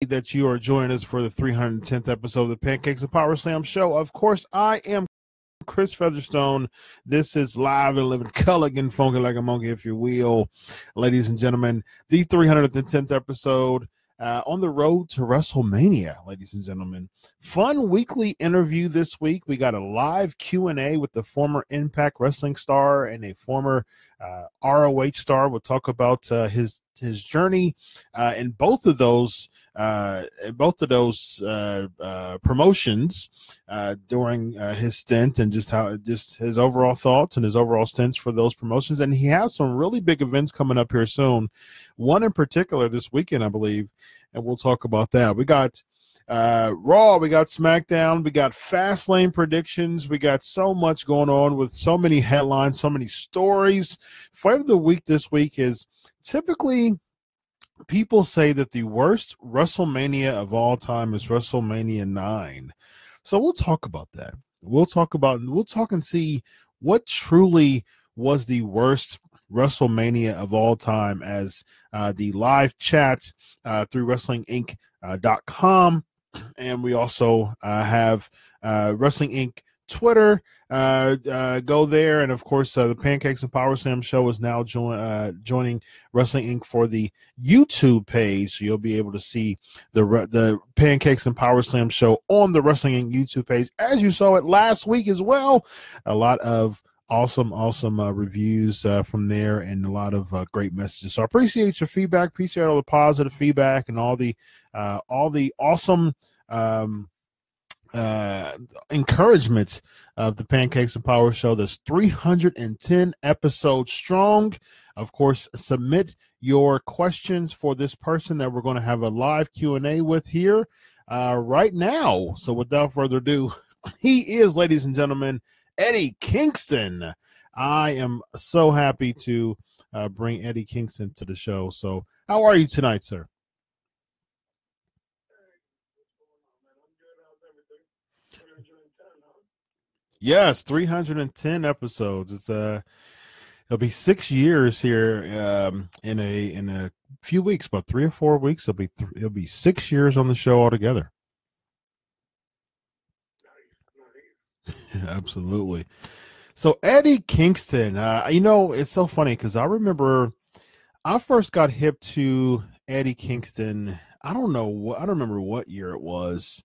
that you are joining us for the 310th episode of the Pancakes and Powerslams show. Of course, I am Chris Featherstone. This is live and living color, getting funky like a monkey, if you will. Ladies and gentlemen, the 310th episode on the road to WrestleMania, ladies and gentlemen. Fun weekly interview this week. We got a live Q&A with the former Impact Wrestling star and a former ROH star. We'll talk about his journey in both of those promotions during his stint, and just his overall thoughts and his overall stints for those promotions. And he has some really big events coming up here soon. One in particular this weekend, I believe, and we'll talk about that. We got Raw, we got SmackDown, we got Fastlane predictions. We got so much going on with so many headlines, so many stories. Flavor of the week this week is typically people say that the worst WrestleMania of all time is WrestleMania 9. So we'll talk about that. We'll talk and see what truly was the worst WrestleMania of all time, as the live chat through WrestlingInc.com. And we also have Wrestling Inc. Twitter. Go there, and of course the Pancakes and Powerslams show is now joining Wrestling Inc. for the YouTube page, so you'll be able to see the Pancakes and Powerslams show on the Wrestling Inc. YouTube page, as you saw it last week as well. A lot of awesome reviews from there, and a lot of great messages. So I appreciate your feedback, appreciate all the positive feedback, and all the awesome encouragement of the Pancakes and Power show. That's 310 episodes strong. Of course, submit your questions for this person that we're going to have a live Q&A with here right now. So without further ado, he is, ladies and gentlemen, Eddie Kingston. I am so happy to bring Eddie Kingston to the show. So how are you tonight, sir? Yes, 310 episodes. It'll be 6 years here in a few weeks, about 3 or 4 weeks. It'll be 6 years on the show altogether. Absolutely. So Eddie Kingston, it's so funny because I remember I first got hip to Eddie Kingston. I don't remember what year it was.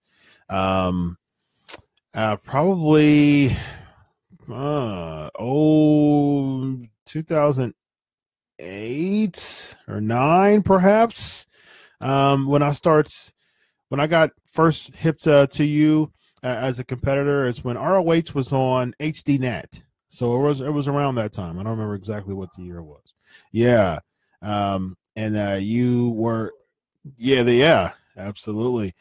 Probably 2008 or 9, perhaps. When I got first hip to you as a competitor, is when ROH was on HDNet. So it was around that time. I don't remember exactly what the year was. Yeah. You were, yeah, absolutely.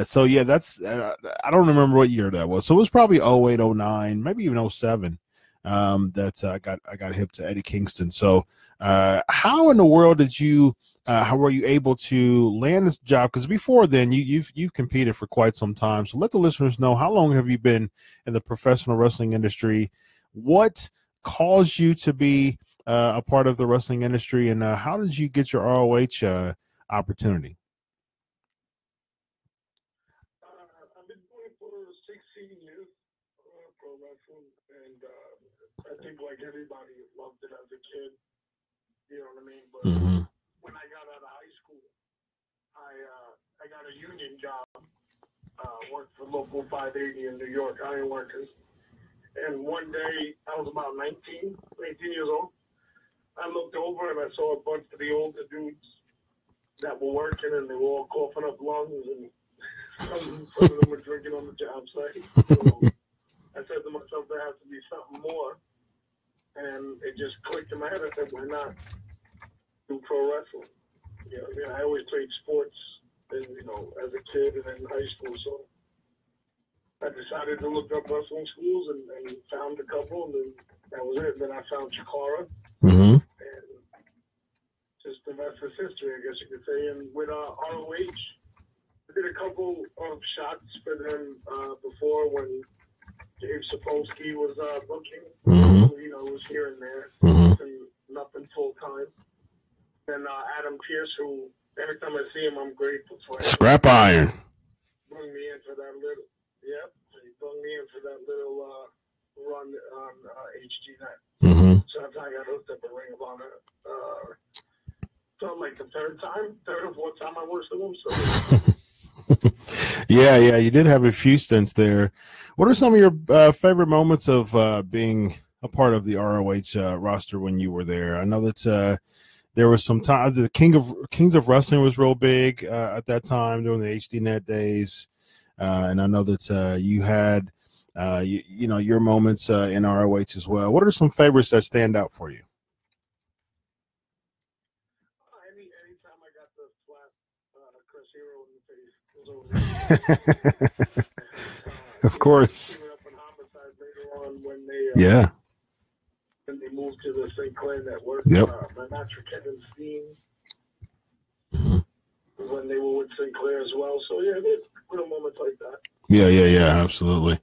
So yeah, that's I don't remember what year that was. So it was probably 08, 09, maybe even 07. That I got hip to Eddie Kingston. So how in the world did you how were you able to land this job? Because before then you've competed for quite some time. So let the listeners know, how long have you been in the professional wrestling industry? What caused you to be a part of the wrestling industry, and how did you get your ROH opportunity? I've been doing it for 16 years, pro wrestling, and I think like everybody loved it as a kid, you know what I mean? But when I got out of high school, I got a union job, worked for Local 580 in New York, iron workers. And one day, I was about 19 years old. I looked over and I saw a bunch of the older dudes that were working, and they were all coughing up lungs, and some of them were drinking on the job site. So I said to myself, there has to be something more. And it just clicked in my head. I said, why not do pro wrestling? I always played sports, and, as a kid and in high school. So I decided to look up wrestling schools and found a couple, and then that was it. Then I found Chikara, and just the rest is history, I guess you could say. And with ROH, I did a couple of shots for them before, when Dave Sapolsky was booking. Was here and there, and nothing full time. Then Adam Pierce, who every time I see him, I'm grateful for him. Scrap iron. Bring me in for that little, yep. He brought me in for that little run on HDNet. Mm-hmm. So after I got hooked up at Ring of Honor, so like the third or fourth time I worked with him. So. Yeah, you did have a few stints there. What are some of your favorite moments of being a part of the ROH roster when you were there? I know that there was some time. The Kings of Wrestling was real big at that time during the HDNet days, and I know that you had you know your moments in ROH as well. What are some favorites that stand out for you? Anytime I got the slap Chris Hero in the face, Of course. When they moved to the Sinclair Network. Yep. My match for Kevin Steen. Mm-hmm. When they were with Sinclair as well. So, yeah, there's little moments like that. Yeah, absolutely.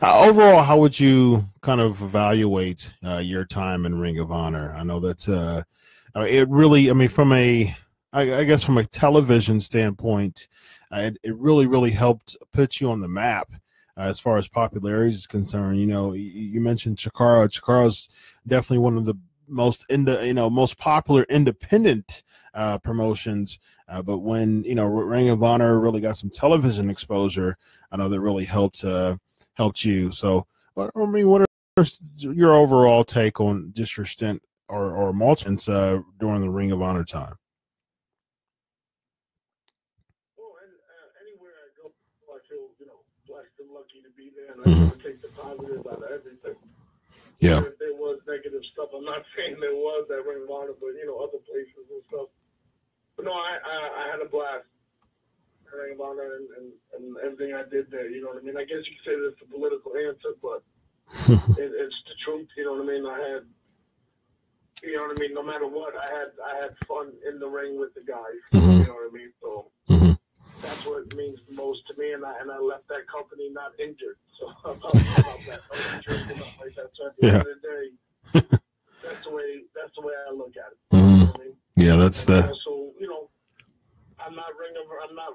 Overall, how would you kind of evaluate your time in Ring of Honor? I know that it really, I mean, I guess from a television standpoint, it really helped put you on the map as far as popularity is concerned. You know, you mentioned Chikara. Chikara's definitely one of the most popular independent promotions. But when Ring of Honor really got some television exposure, I know that really helped you. So, what are your overall take on just your stint or multiple during the Ring of Honor time? Well, anywhere I go, I feel blessed and lucky to be there, and I take the positive out of everything. Yeah. If there was negative stuff, I'm not saying there was at Ring of Honor, but other places and stuff. But no, I had a blast at Ring of Honor and everything I did there. You know what I mean? I guess you could say that's a political answer, but it's the truth. You know what I mean? No matter what, I had fun in the ring with the guys. Mm-hmm. You know what I mean? So that's what it means the most to me, and I left that company not injured. So about that, like that. So at the end of the day, that's the way I look at it. Mm-hmm. You know what I mean? Yeah, that's the. Also, I'm not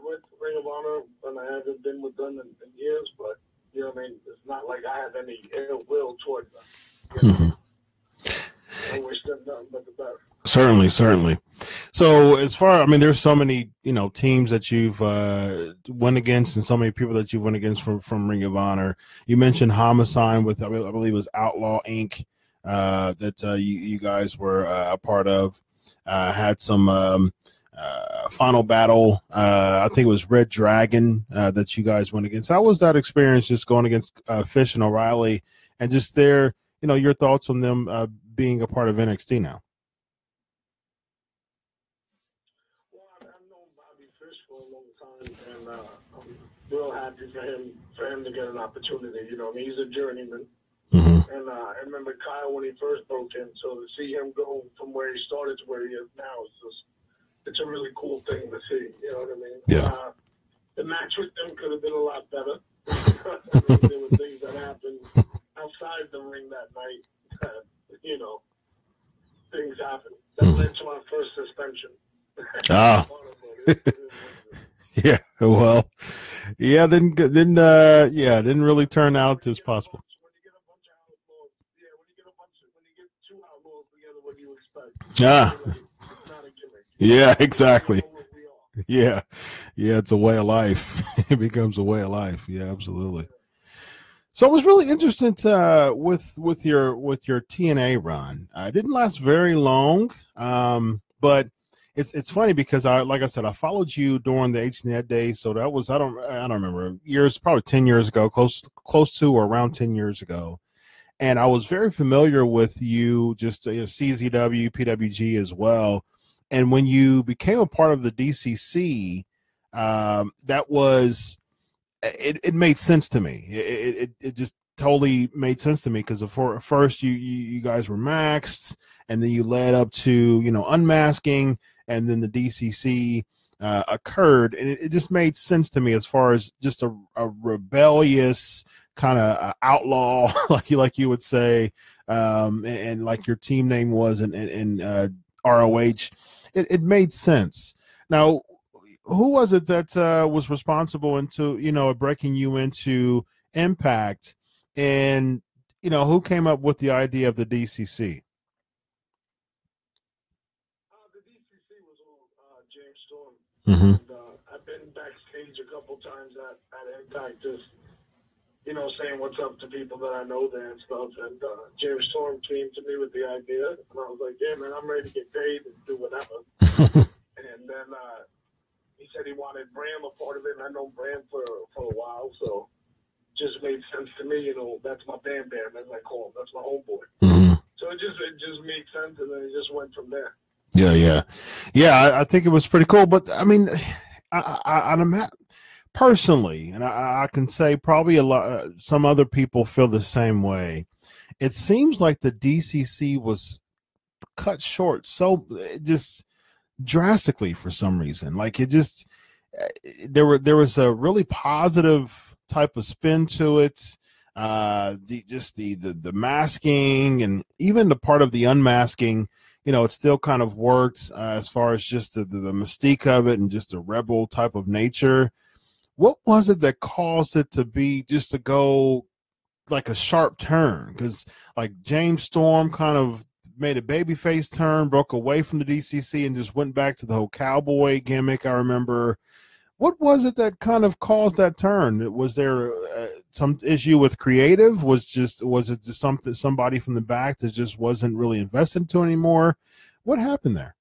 with Ring of Honor, and I haven't been with them in years. But it's not like I have any ill will towards them. I wish them nothing but the best. Certainly. So as far, there's so many, teams that you've went against and so many people that you've went against from Ring of Honor. You mentioned Homicide with, I believe it was Outlaw Inc. That you guys were a part of. Had some Final Battle. I think it was Red Dragon that you guys went against. How was that experience just going against Fish and O'Reilly and just their, your thoughts on them being a part of NXT now? Well, I've known Bobby Fish for a long time, and I'm real happy for him to get an opportunity. He's a journeyman. Mm-hmm. And I remember Kyle when he first broke in, so to see him go from where he started to where he is now, it's a really cool thing to see. You know what I mean? Yeah. The match with them could have been a lot better. There were things that happened outside the ring that night. Things happen. That led to our first suspension. Yeah. Well. Yeah. Didn't really turn out as possible. When you get two outlaws together, what do you expect? It's not a gimmick. Yeah. Exactly. Yeah. It's a way of life. It becomes a way of life. Yeah. Absolutely. So it was really interesting with your TNA run. It didn't last very long, but it's funny because like I said, I followed you during the HNet days. So that was I don't remember years, probably 10 years ago, close to or around 10 years ago, and I was very familiar with you, just CZW, PWG as well. And when you became a part of the DCC, that was. It made sense to me. It just totally made sense to me because first you guys were maxed, and then you led up to unmasking, and then the DCC occurred, and it just made sense to me as far as just a rebellious kind of outlaw, like you would say, and like your team name was in ROH. It made sense. Now, who was it that was responsible into, breaking you into Impact, and, who came up with the idea of the DCC? The DCC was on James Storm. Mm-hmm. And, I've been backstage a couple times at Impact, just, saying what's up to people that I know there and stuff. And James Storm came to me with the idea, and I was like, yeah, man, I'm ready to get paid and do whatever. And then he said he wanted Bram a part of it, and I know Bram for a while, so just made sense to me. That's my Bam Bam, as I call him. That's my homeboy. Mm-hmm. So it just made sense, and then it just went from there. Yeah. I think it was pretty cool, but I mean, I'm personally, and I can say probably some other people feel the same way. It seems like the DCC was cut short so just drastically for some reason. Like it just there was a really positive type of spin to it. The masking, and even the part of the unmasking, it still kind of works as far as just the mystique of it and just a rebel type of nature. What was it that caused it to be just to go like a sharp turn? Because like James Storm kind of made a babyface turn, broke away from the DCC, and just went back to the whole cowboy gimmick. I remember. What was it that kind of caused that turn? Was there some issue with creative? Was it just somebody from the back that just wasn't really invested into anymore? What happened there?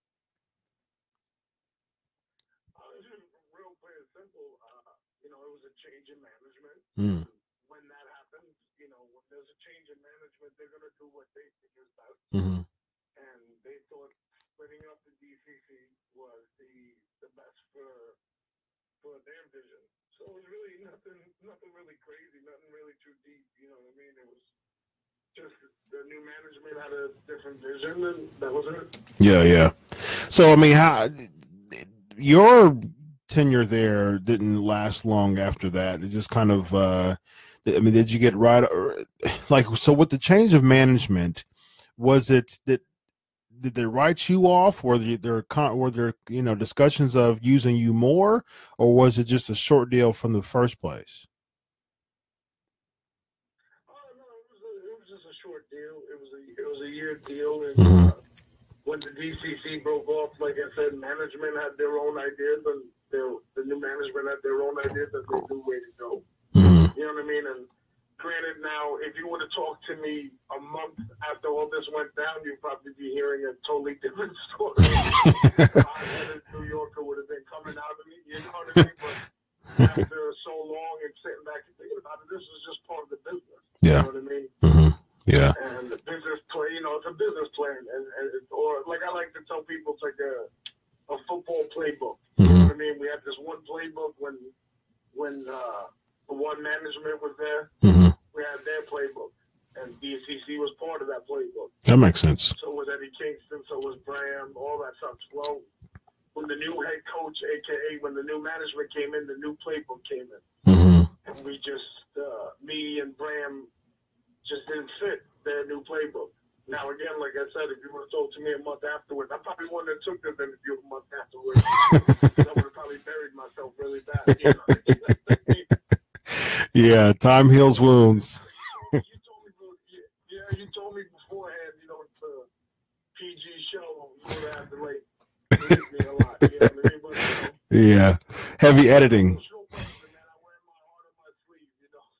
Real plain and simple. It was a change in management. Mm. When that happens, when there's a change in management, they're gonna do what they think is best. Mm-hmm. And they thought splitting up the DCC was the best for their vision. So it was really nothing really crazy, nothing really too deep. You know what I mean? It was just the new management had a different vision, and that was it. Yeah. So I mean, how your tenure there didn't last long after that? It just kind of, did you get right? So with the change of management, was it that? Did they write you off? Were there discussions of using you more, or was it just a short deal from the first place? Oh no, it was just a short deal. It was a year deal, and Mm-hmm. When the DCC broke off, like I said, management had their own ideas, and the new management had their own ideas that they knew where to go. Mm-hmm. You know what I mean? And granted, now, if you would have talked to me a month after all this went down, you'd probably be hearing a totally different story. I New Yorker would have been coming out of me, you know what I mean? But after so long and sitting back and thinking about it, this is just part of the business. Yeah. You know what I mean? Mm-hmm. Yeah. And the business plan, it's a business plan. Or like I like to tell people, it's like a football playbook. You know what I mean? We had this one playbook when the one management was there. Mm-hmm. We had their playbook, and DCC was part of that playbook. That makes sense. So was Eddie Kingston, so was Bram, all that stuff. Well, when the new head coach, aka when the new management came in, the new playbook came in. Mm-hmm. And we just, me and Bram just didn't fit their new playbook. Now, again, like I said, if you would have told to me a month afterwards, I probably wouldn't have took this interview a month afterwards. I would have probably buried myself really bad. You know? Yeah, time heals wounds. You told me beforehand, it's a PG show. You would have to, believe me a lot. You know what I mean? But, yeah, heavy editing.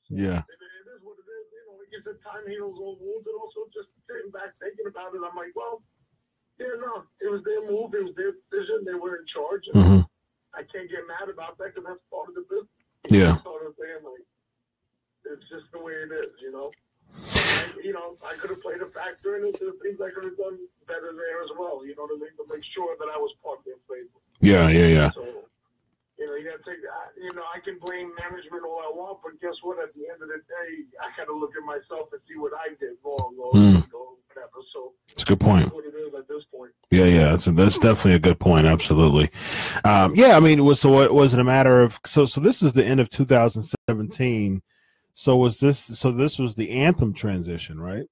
Yeah. It is what it is. It gives it time heals all wounds, and also just sitting back thinking about it, I'm like, well, it was their move, it was their decision, they were in charge, and I can't get mad about that because that's part of the business. Yeah. Sort of thing, it's just the way it is, I could have played a factor in it. There's things I could have done better there as well, you know what I mean, to make sure that I was part of their playbook. Yeah. So, you gotta take that. I can blame management all I want, but guess what? At the end of the day, I gotta look at myself and see what I did wrong or whatever. So it's a good point. That's what it is at this point. Yeah. That's definitely a good point. Absolutely. Was it a matter of so this is the end of 2017. So this was the Anthem transition, right?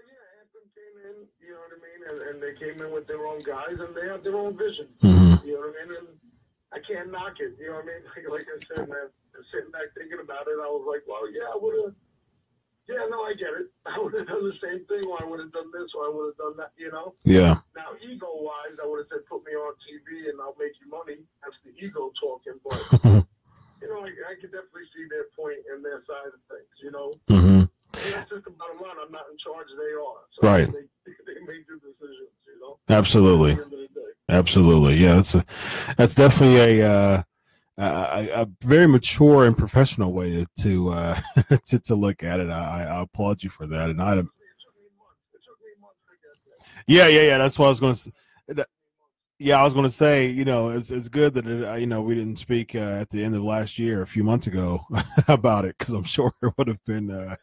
Yeah, Anthem came in, you know what I mean, and they they came in with their own guys, and they have their own vision. Mm-hmm. You know what I mean? And I can't knock it. You know what I mean? Like I said, man, sitting back thinking about it, I was like, well, yeah, I would have. Yeah, no, I get it. I would have done the same thing, or I would have done this, or I would have done that, you know? Yeah. Now, ego-wise, I would have said, put me on TV and I'll make you money. That's the ego talking. But, you know, I can definitely see their point and their side of things, you know? Mm-hmm. And that's just the bottom line. I'm not in charge. They are. So right. They make the decisions, you know? Absolutely. Absolutely. Yeah, that's definitely a very mature and professional way to to look at it. I applaud you for that. And yeah. That's what I was going to. Yeah, I was going to say. You know, it's good that you know, we didn't speak at the end of last year, a few months ago, about it, because I'm sure it would have been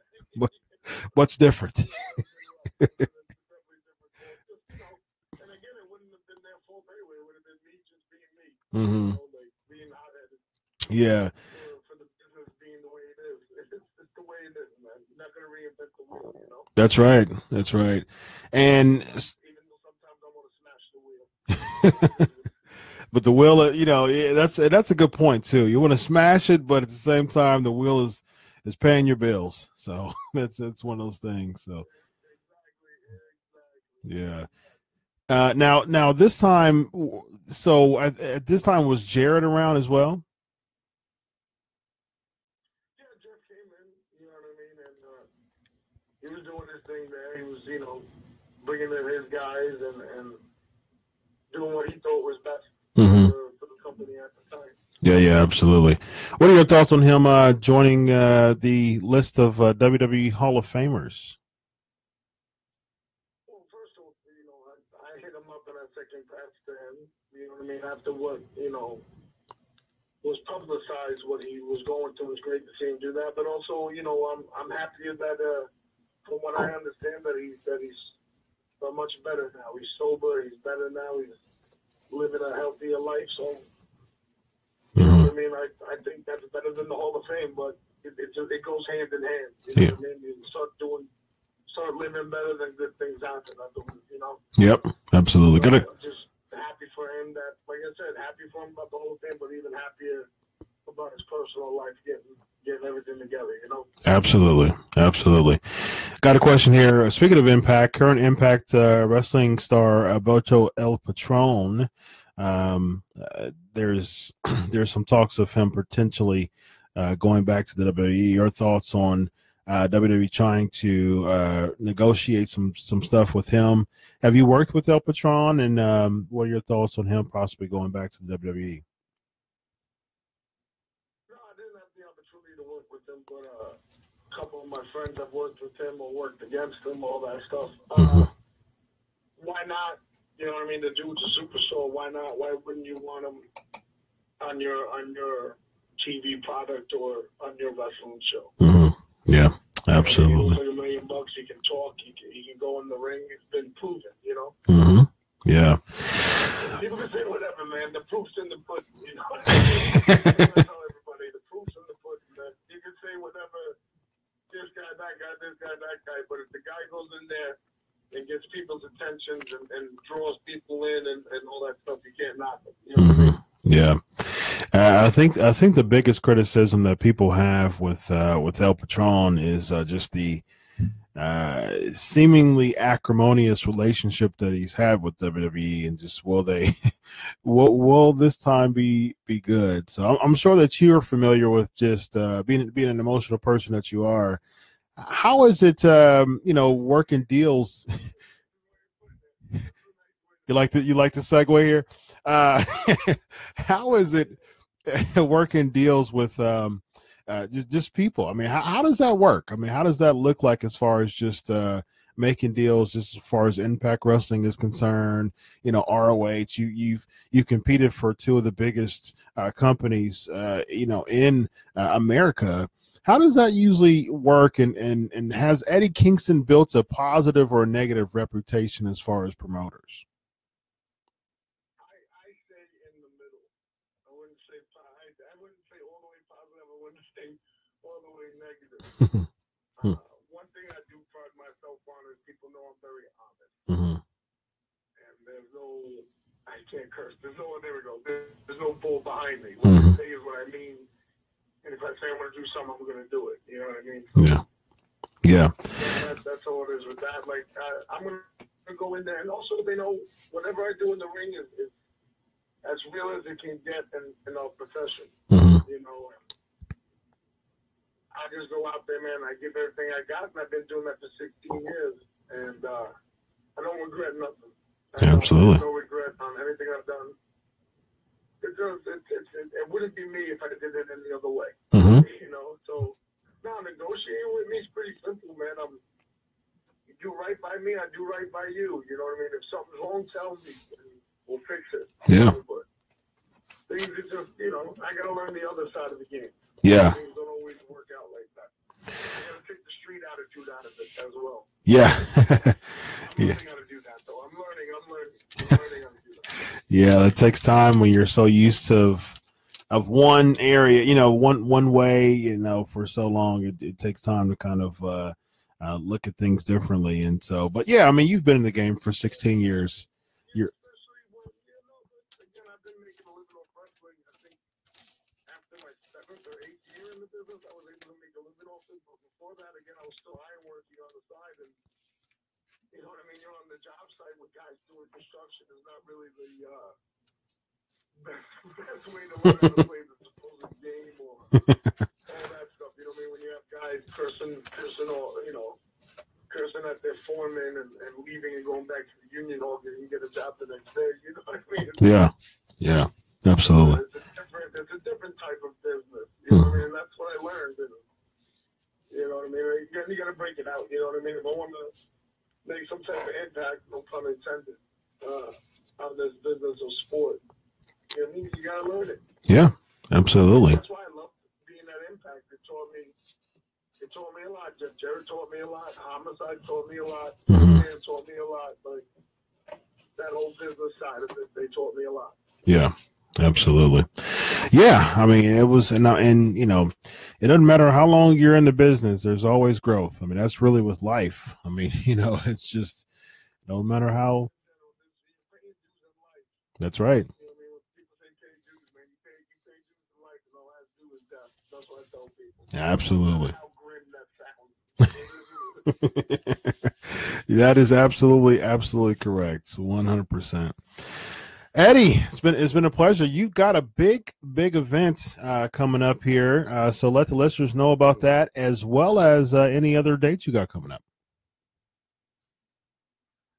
much different. Mm-hmm. Yeah. For the business being the way it is. It's the way it is, man. You're not going to reinvent the wheel, you know? That's right. That's right. And even though sometimes I want to smash the wheel. But the wheel, you know, that's a good point too. You want to smash it, but at the same time, the wheel is paying your bills. So that's one of those things. So yeah. Now this time, so at this time, was Jared around as well? Yeah, Jeff came in, you know what I mean, and he was doing his thing there. He was, you know, bringing in his guys and doing what he thought was best for the company at the time. Yeah, absolutely. What are your thoughts on him joining the list of WWE Hall of Famers? I hit him up and I second passed to him. You know what I mean? After what, you know, was publicized, what he was going through, it was great to see him do that. But also, you know, I'm happy that from what I understand that he's much better now. He's sober. He's better now. He's living a healthier life. So, you know what I mean? I think that's better than the Hall of Fame, but it goes hand in hand. You know what I mean? You start living better, than good things happen. You know. Yep, absolutely. So, just happy for him that, like I said, happy for him about the whole thing, but even happier about his personal life, getting everything together. You know. Absolutely. Got a question here. Speaking of Impact, current Impact wrestling star Alberto El Patron. There's some talks of him potentially going back to the WWE. Your thoughts on WWE trying to negotiate some stuff with him? Have you worked with El Patron, and what are your thoughts on him possibly going back to the WWE? No, I didn't have the opportunity to work with him, but a couple of my friends have worked with him or worked against him, all that stuff. Why not? You know what I mean? The dude's a superstar. Why not? Why wouldn't you want him on your TV product or on your wrestling show? Yeah, absolutely. He looks like $1 million. He can talk. He can go in the ring. It's been proven, you know. Yeah. People can say whatever, man. The proof's in the pudding, you know. I tell everybody, the proof's in the pudding, man. You can say whatever. This guy, that guy, this guy, that guy. But if the guy goes in there and gets people's attentions and draws people in and all that stuff, you can't knock it. You know what I mean? Yeah. I think the biggest criticism that people have with El Patron is just the seemingly acrimonious relationship that he's had with WWE, and just will this time be good? So I'm sure that you're familiar with just being an emotional person that you are. How is it working deals? You like the segue here? How is it working deals with just people? I mean, how does that work? I mean, how does that look like as far as just making deals, just as far as Impact Wrestling is concerned? You know, ROH. You competed for two of the biggest companies, in America. How does that usually work? And has Eddie Kingston built a positive or a negative reputation as far as promoters? All the way negative. One thing I do pride myself on is people know I'm very honest. And there's no, I can't curse. There we go. There's no bull behind me. What I say is what I mean. And if I say I'm going to do something, I'm going to do it. You know what I mean? So, yeah. That's all it is with that. Like, I'm going to go in there. And also, they know whatever I do in the ring is as real as it can get in our profession. You know, I just go out there, man. I give everything I got, and I've been doing that for 16 years. And I don't regret nothing. Absolutely. No regret on anything I've done. It wouldn't be me if I did it any other way. You know, so now negotiating with me is pretty simple, man. You do right by me, I do right by you. You know what I mean? If something's wrong, tell me, and we'll fix it. Yeah. But things are just, you know, I got to learn the other side of the game. Yeah. Things don't always work out like that. I got to take the street attitude out of it as well. Yeah. I'm learning how to do that, though. I'm learning how to do that. Yeah, it takes time when you're so used to of one area, you know, one way, you know, for so long. It takes time to kind of look at things differently. And so, but yeah, I mean, you've been in the game for 16 years. You're especially when, you know, again, I've been making a living off wrestling. I think after my 7th or 8th year in the business, I was able to make a living off it. But before that, again, I was still iron working on the side. And you know what I mean? You're on the job site with guys doing construction. Is not really the best way to learn how to play the supposed game or all that stuff. You know what I mean? When you have guys cursing or, you know, cursing at their foreman and leaving and going back to the union hall and you get a job the next day. You know what I mean? Yeah, absolutely. It's a different type of business. You know what I mean? That's what I learned. And, you know what I mean? You got to break it out. You know what I mean? If I want to make some type of impact, no pun intended, on this business or sport, you know what I mean? You got to learn it. Yeah, absolutely. That's why I love being at Impact. It taught me a lot. Jeff Jarrett taught me a lot. Homicide taught me a lot. Man taught me a lot. Like that whole business side of it, they taught me a lot. Yeah, absolutely. Yeah, I mean, it was, and you know, it doesn't matter how long you're in the business. There's always growth. I mean, that's really with life. I mean, you know, it's just no matter how. That's right. Absolutely. That is absolutely correct. 100%. Eddie, it's been a pleasure. You've got a big event coming up here, so let the listeners know about that as well as any other dates you got coming up.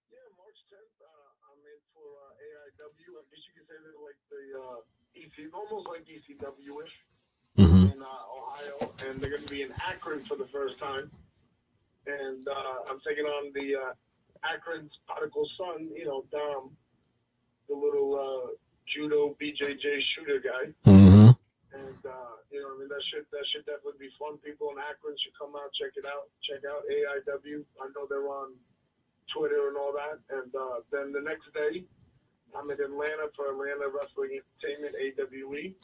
Yeah, March 10th. I'm in for AIW. I guess you could say they're like the EC, almost like ECW-ish. In Ohio, and they're going to be in Akron for the first time. And I'm taking on the Akron's prodigal son, you know, Dom, the little judo BJJ shooter guy. And you know, I mean, that should definitely be fun. People in Akron should come out, check out AIW. I know they're on Twitter and all that. And then the next day, I'm in Atlanta for Atlanta Wrestling Entertainment, AWE.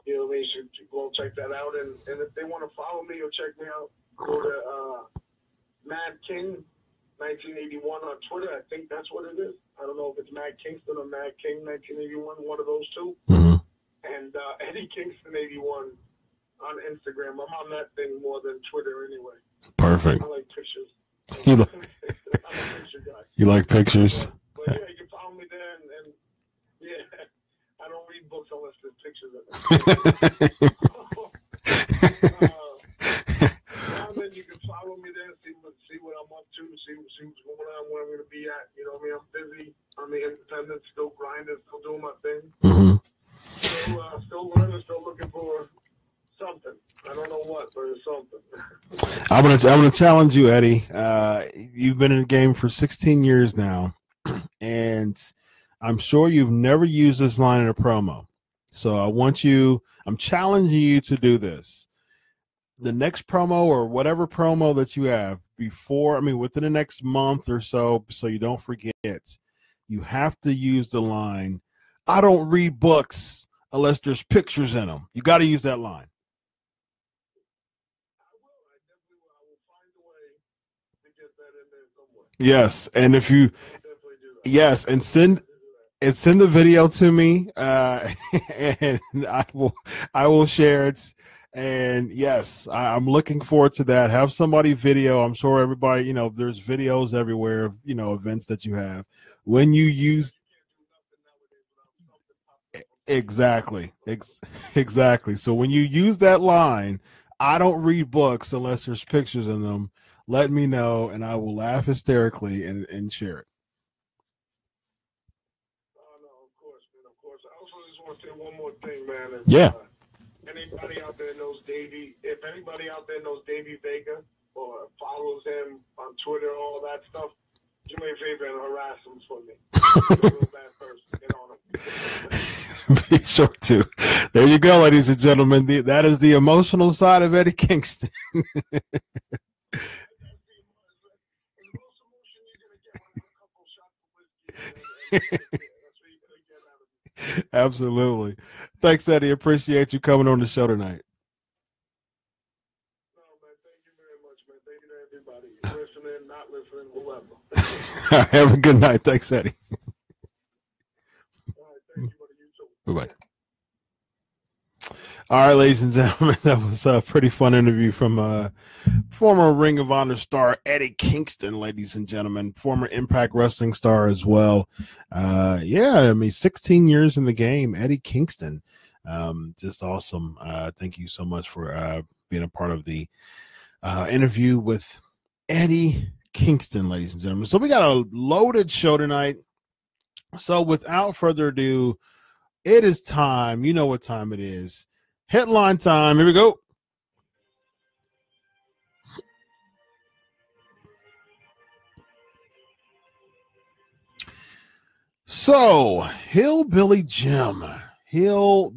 You know, they should go check that out. And if they want to follow me or check me out, go to Mad King 1981 on Twitter. I think that's what it is. I don't know if it's Mad Kingston or Mad King 1981, one of those two. And Eddie Kingston 81 on Instagram. I'm on that thing more than Twitter anyway. Perfect. I like pictures. I'm a picture guy. You like pictures? But yeah, you can follow me there. And yeah. I don't read books unless there's pictures of them. And then you can follow me there, see what I'm up to, see what's going on, where I'm going to be at. You know what I mean? I'm busy. I'm the independent, still grinding, still doing my thing. Still learning, still looking for something. I don't know what, but it's something. I'm gonna challenge you, Eddie. You've been in the game for 16 years now, and I'm sure you've never used this line in a promo. So I'm challenging you to do this. The next promo or whatever promo that you have within the next month or so you don't forget, you have to use the line, I don't read books unless there's pictures in them. You got to use that line. I definitely will. I will find a way to get that in there somewhere. Yes, and if you Yes, and send the video to me, and I will share it. And yes, I'm looking forward to that. Have somebody video. I'm sure everybody, there's videos everywhere of events that you have when you use. Exactly. Exactly. So when you use that line, I don't read books unless there's pictures in them. Let me know, and I will laugh hysterically and share it. No, of course, man, of course. I also just want to say one more thing, man. Yeah. Anybody out there knows Davey? If anybody out there knows Davey Vega or follows him on Twitter, all that stuff, do me a favor and harass him for me. I'm a real bad person. Get on him. Be sure to. There you go, ladies and gentlemen. That is the emotional side of Eddie Kingston. Absolutely. Thanks, Eddie. Appreciate you coming on the show tonight. No, man, thank you very much, man. Thank you to everybody. Listening, not listening, whoever. Have a good night. Thanks, Eddie. All right, thank you, buddy. You too. Bye-bye. All right, ladies and gentlemen, that was a pretty fun interview from former Ring of Honor star Eddie Kingston, ladies and gentlemen, former Impact Wrestling star as well. 16 years in the game, Eddie Kingston. Just awesome. Thank you so much for being a part of the interview with Eddie Kingston, ladies and gentlemen. So we got a loaded show tonight. So without further ado, it is time. You know what time it is. Headline time. Here we go. So, Hillbilly Jim is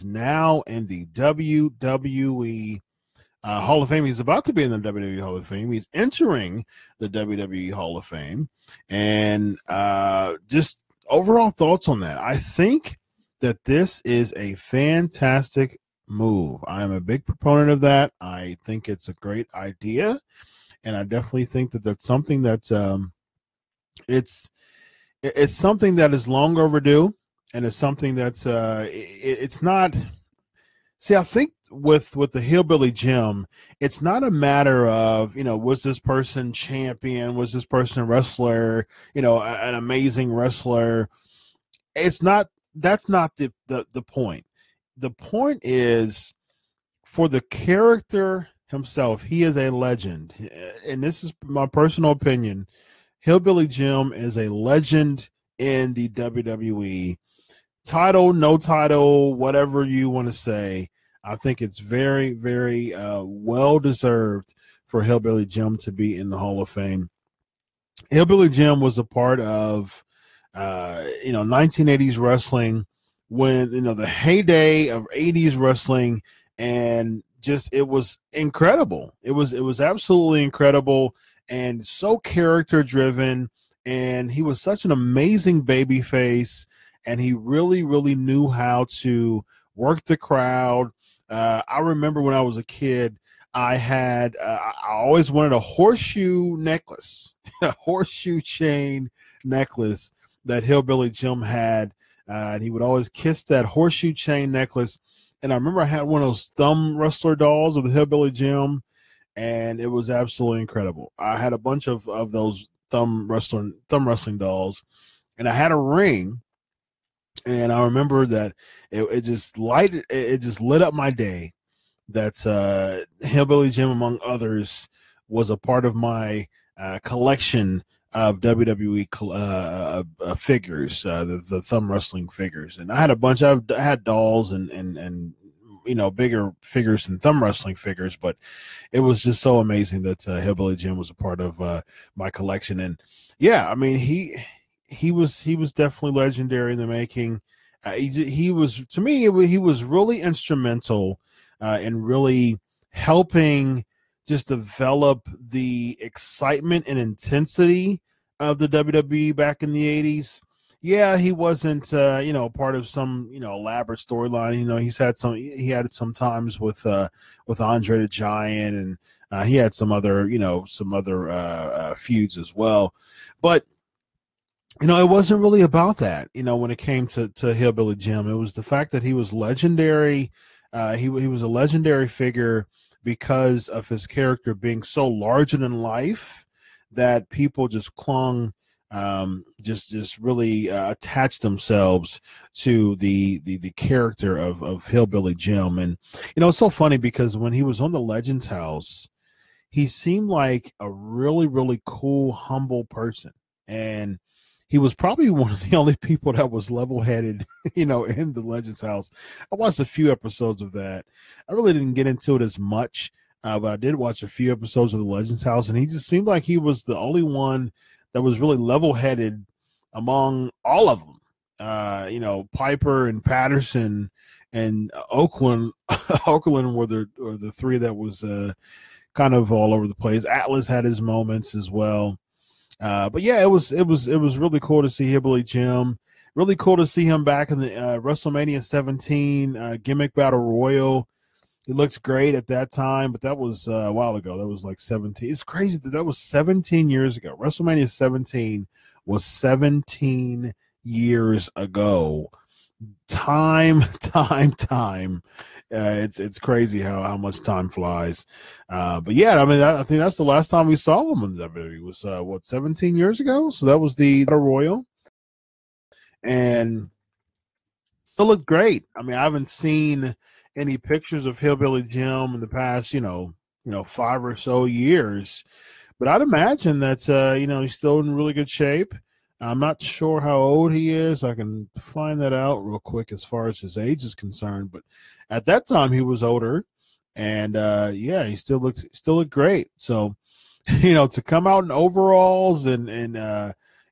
now in the WWE Hall of Fame. He's about to be in the WWE Hall of Fame. He's entering the WWE Hall of Fame. And just overall thoughts on that. I think that this is a fantastic move. I am a big proponent of that. I think it's a great idea. And I definitely think that that's something that's it's something that is long overdue, and it's something that's it's not. See, I think with the Hillbilly Jim, it's not a matter of was this person champion, was this person a wrestler, an amazing wrestler. It's not. That's not the point. The point is for the character himself. He is a legend, and this is my personal opinion. Hillbilly Jim is a legend in the WWE. Title, no title, whatever you want to say. I think it's very, very well-deserved for Hillbilly Jim to be in the Hall of Fame. Hillbilly Jim was a part of, 1980s wrestling when, the heyday of 80s wrestling, and just, it was incredible. It was absolutely incredible and so character-driven, and he was such an amazing babyface, and he really, really knew how to work the crowd. I remember when I was a kid, I always wanted a horseshoe necklace, a horseshoe chain necklace that Hillbilly Jim had, and he would always kiss that horseshoe chain necklace. And I remember I had one of those thumb wrestler dolls of the Hillbilly Jim, and it was absolutely incredible. I had a bunch of those thumb wrestling dolls, and I had a ring. And I remember that it just lit up my day that Hillbilly Jim, among others, was a part of my collection of WWE figures, the thumb wrestling figures. And I had a bunch. I had dolls and bigger figures than thumb wrestling figures, but it was just so amazing that Hillbilly Jim was a part of my collection. And yeah, I mean, he was definitely legendary in the making. He was, to me, he was really instrumental in really helping just develop the excitement and intensity of the WWE back in the 80s. Yeah, he wasn't, part of some, elaborate storyline. He had some times with Andre the Giant He had some other feuds as well, but it wasn't really about that. When it came to Hillbilly Jim, it was the fact that he was legendary. He was a legendary figure because of his character being so larger than life that people just clung, just really attached themselves to the character of Hillbilly Jim. And it's so funny because when he was on the Legends House, he seemed like a really, really cool, humble person, and he was probably one of the only people that was level-headed, in the Legends House. I watched a few episodes of that. I really didn't get into it as much, but I did watch a few episodes of the Legends House, and he just seemed like he was the only one that was really level-headed among all of them. Piper and Patterson and Oakland were the three that was kind of all over the place. Atlas had his moments as well. But yeah, it was really cool to see Hillbilly Jim. Really cool to see him back in the WrestleMania 17 gimmick battle royal. He looked great at that time, but that was a while ago. That was like 17. It's crazy that was 17 years ago. WrestleMania 17 was 17 years ago. Time. It's crazy how much time flies. But yeah, I mean, I think that's the last time we saw him in the WWE. It was 17 years ago? So that was the Royal. And still looked great. I mean, I haven't seen any pictures of Hillbilly Jim in the past, 5 or so years. But I'd imagine that, he's still in really good shape. I'm not sure how old he is. I can find that out real quick as far as his age is concerned. But at that time, he was older, and he still looked great. So, to come out in overalls and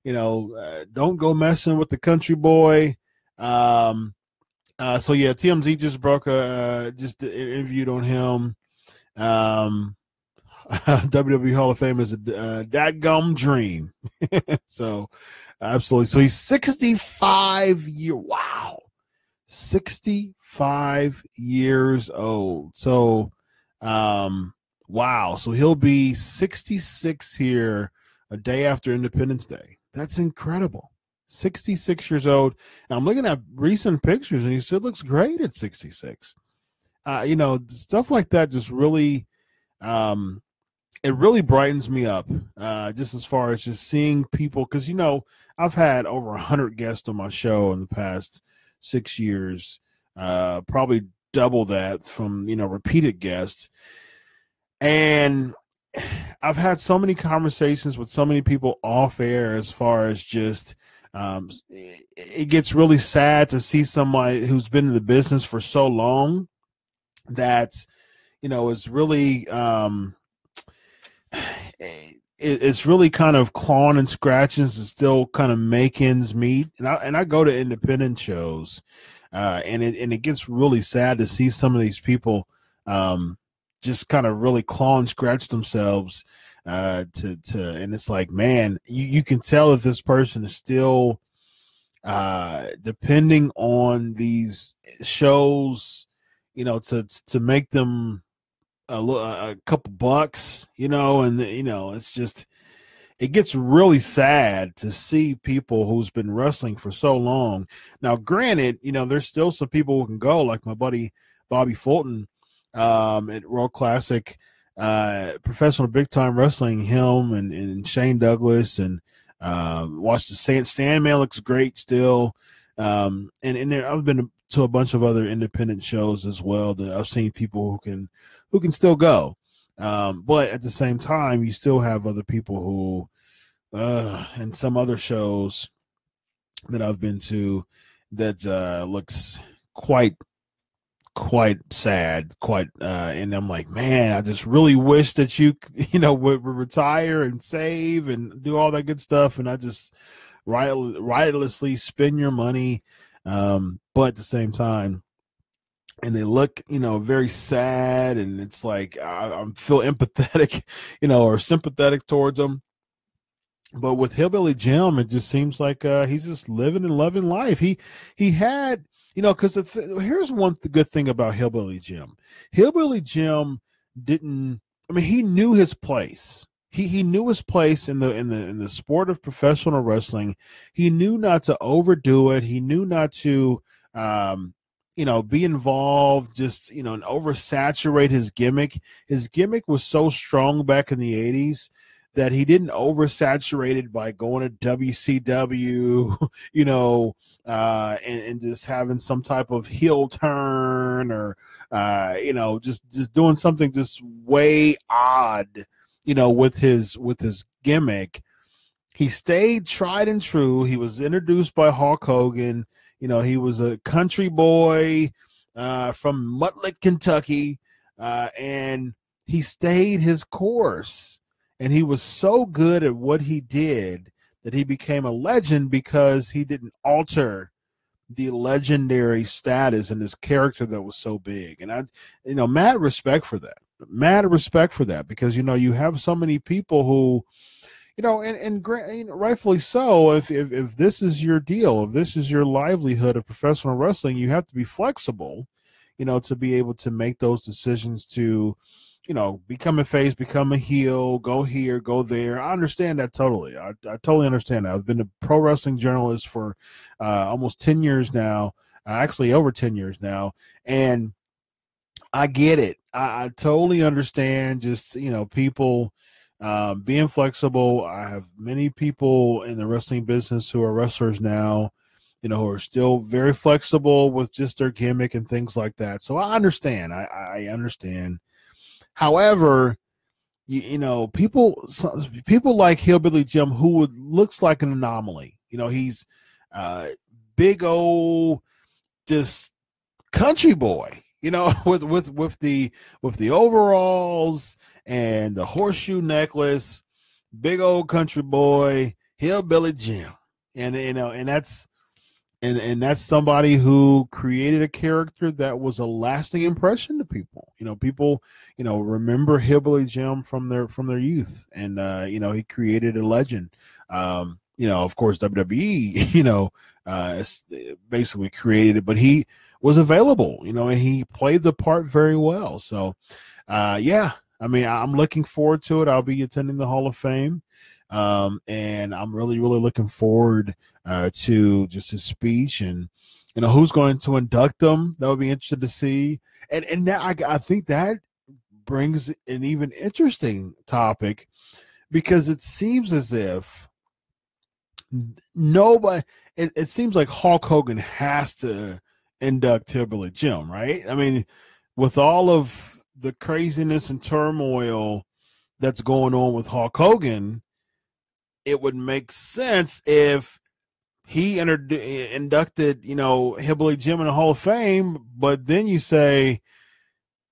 don't go messing with the country boy. So yeah, TMZ just just interviewed on him. WWE Hall of Fame is a dadgum dream. So absolutely. So he's 65 wow. 65 years old. So wow. So he'll be 66 here a day after Independence Day. That's incredible. 66 years old. And I'm looking at recent pictures and he still looks great at 66. Stuff like that just really it really brightens me up, just as far as just seeing people, because I've had over 100 guests on my show in the past 6 years, probably double that from repeated guests, and I've had so many conversations with so many people off air as far as just it gets really sad to see somebody who's been in the business for so long that is really it's really kind of clawing and scratching to still kind of make ends meet. And I go to independent shows, and it gets really sad to see some of these people just kind of really claw and scratch themselves and it's like, man, you can tell if this person is still depending on these shows, to make them a couple bucks, and it's just, it gets really sad to see people who's been wrestling for so long. Now, granted, there's still some people who can go, like my buddy Bobby Fulton at World Classic, professional big time wrestling, him and Shane Douglas, and watched the Sandman looks great still. And I've been to a bunch of other independent shows as well that I've seen people who can still go. But at the same time, you still have other people who, and some other shows that I've been to that looks quite sad, and I'm like, man, I just really wish that you would retire and save and do all that good stuff, and I just riotously spend your money, but at the same time, and they look, very sad, and it's like I feel empathetic, or sympathetic towards them. But with Hillbilly Jim, it just seems like he's just living and loving life. He had, because here's one good thing about Hillbilly Jim. Hillbilly Jim didn't. I mean, he knew his place. He knew his place in the sport of professional wrestling. He knew not to overdo it. He knew not to be involved, just, and oversaturate his gimmick. His gimmick was so strong back in the 80s that he didn't oversaturate it by going to WCW, and just having some type of heel turn or, just doing something just way odd, with his gimmick. He stayed tried and true. He was introduced by Hulk Hogan. He was a country boy from Muttlett, Kentucky, and he stayed his course. And he was so good at what he did that he became a legend because he didn't alter the legendary status and his character that was so big. And I, mad respect for that. Mad respect for that, because, you have so many people who, and rightfully so, if this is your deal, if this is your livelihood of professional wrestling, you have to be flexible, to be able to make those decisions to, become a face, become a heel, go here, go there. I understand that totally. I totally understand that. I've been a pro wrestling journalist for almost 10 years now, actually over 10 years now, and I get it. I totally understand just, people being flexible. I have many people in the wrestling business who are wrestlers now, who are still very flexible with just their gimmick and things like that. So I understand. I understand. However, people like Hillbilly Jim, who looks like an anomaly. He's big old just country boy. With the overalls and the horseshoe necklace, big old country boy, Hillbilly Jim, and that's somebody who created a character that was a lasting impression to people. People remember Hillbilly Jim from their youth, and he created a legend. Of course, WWE, basically created it, but he was available, and he played the part very well. So, I'm looking forward to it. I'll be attending the Hall of Fame, and I'm really, really looking forward to just his speech and, who's going to induct him. That would be interesting to see. And now I think that brings an even interesting topic, because it seems as if it seems like Hulk Hogan has to induct Hillbilly Jim, right? I mean, with all of the craziness and turmoil that's going on with Hulk Hogan, it would make sense if he inducted, Hillbilly Jim in the Hall of Fame. But then you say,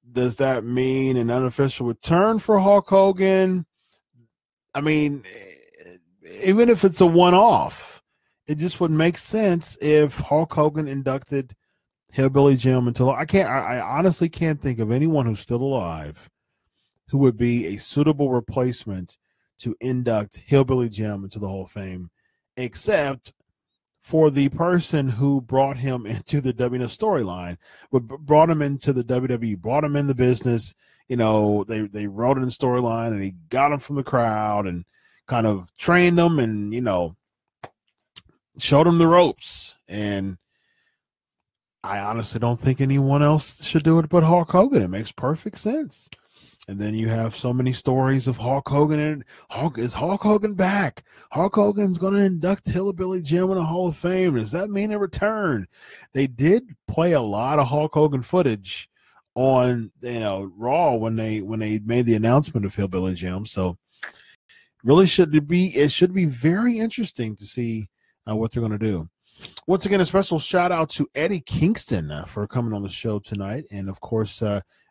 does that mean an unofficial return for Hulk Hogan? I mean, even if it's a one-off, it just would make sense if Hulk Hogan inducted Hillbilly Jim I honestly can't think of anyone who's still alive who would be a suitable replacement to induct Hillbilly Jim into the Hall of Fame, except for the person who brought him into the WWF storyline, brought him into the WWE, brought him in the business. They wrote in the storyline, and he got him from the crowd and kind of trained him and, showed him the ropes. And I honestly don't think anyone else should do it but Hulk Hogan. It makes perfect sense. And then you have so many stories of Hulk Hogan, and is Hulk Hogan back? Hulk Hogan's going to induct Hillbilly Jim in the Hall of Fame. Does that mean a return? They did play a lot of Hulk Hogan footage on Raw when they made the announcement of Hillbilly Jim. So really it should be very interesting to see what they're going to do. Once again, a special shout out to Eddie Kingston for coming on the show tonight. And of course,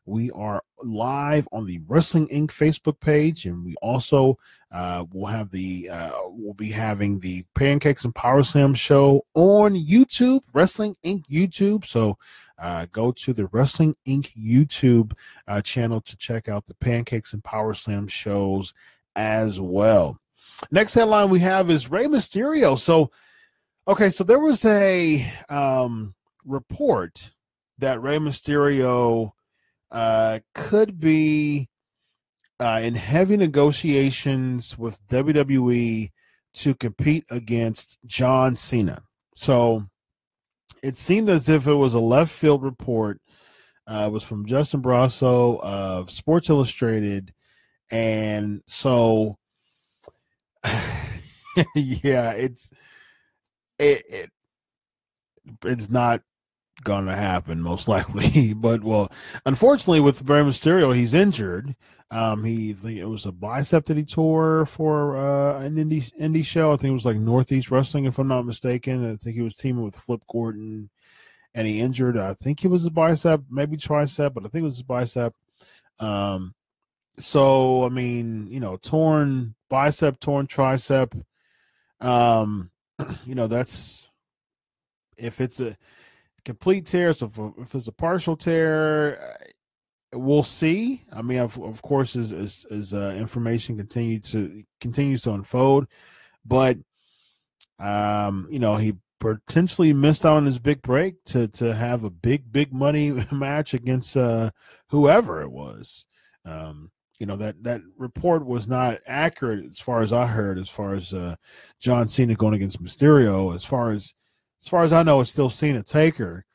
we are live on the Wrestling Inc. Facebook page, and we also we'll be having the Pancakes and Powerslams show on YouTube, Wrestling Inc. YouTube. So go to the Wrestling Inc. YouTube channel to check out the Pancakes and Powerslams shows as well. Next headline we have is Rey Mysterio. So there was a report that Rey Mysterio could be in heavy negotiations with WWE to compete against John Cena. So it seemed as if it was a left field report. It was from Justin Brasso of Sports Illustrated. And so, yeah, it's not going to happen most likely. But, well, unfortunately with Rey Mysterio, he's injured. I think it was a bicep that he tore for an indie show. I think it was like Northeast Wrestling, if I'm not mistaken. I think he was teaming with Flip Gordon, and he injured, I think it was a bicep, maybe tricep, but I think it was a bicep. So, I mean, torn bicep, torn tricep, that's, if it's a complete tear, so if it's a partial tear, we'll see. I mean, of course, as information continues to unfold, but he potentially missed out on his big break to have a big money match against whoever it was. That report was not accurate as far as I heard, as far as John Cena going against Mysterio. As far as I know, it's still Cena Taker.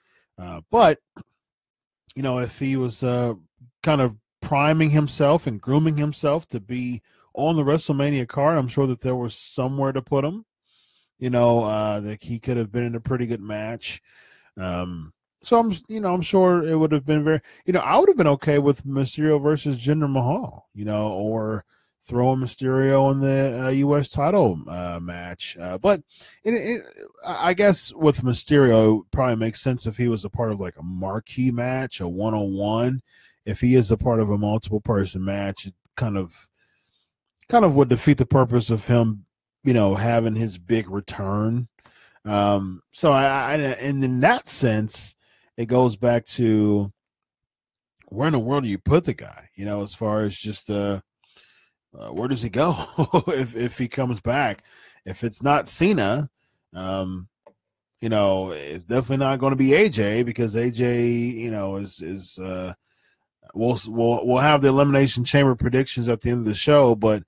But if he was kind of priming himself and grooming himself to be on the WrestleMania card, I'm sure that there was somewhere to put him. That he could have been in a pretty good match. So I'm sure it would have been very, I would have been okay with Mysterio versus Jinder Mahal, or throwing Mysterio in the U.S. title match. But I guess with Mysterio, it probably makes sense if he was a part of like a marquee match, a one-on-one. If he is a part of a multiple person match, it kind of would defeat the purpose of him, having his big return. So and in that sense, it goes back to where in the world do you put the guy? As far as just where does he go if he comes back? If it's not Cena, it's definitely not going to be AJ, because AJ, is we'll have the Elimination Chamber predictions at the end of the show, but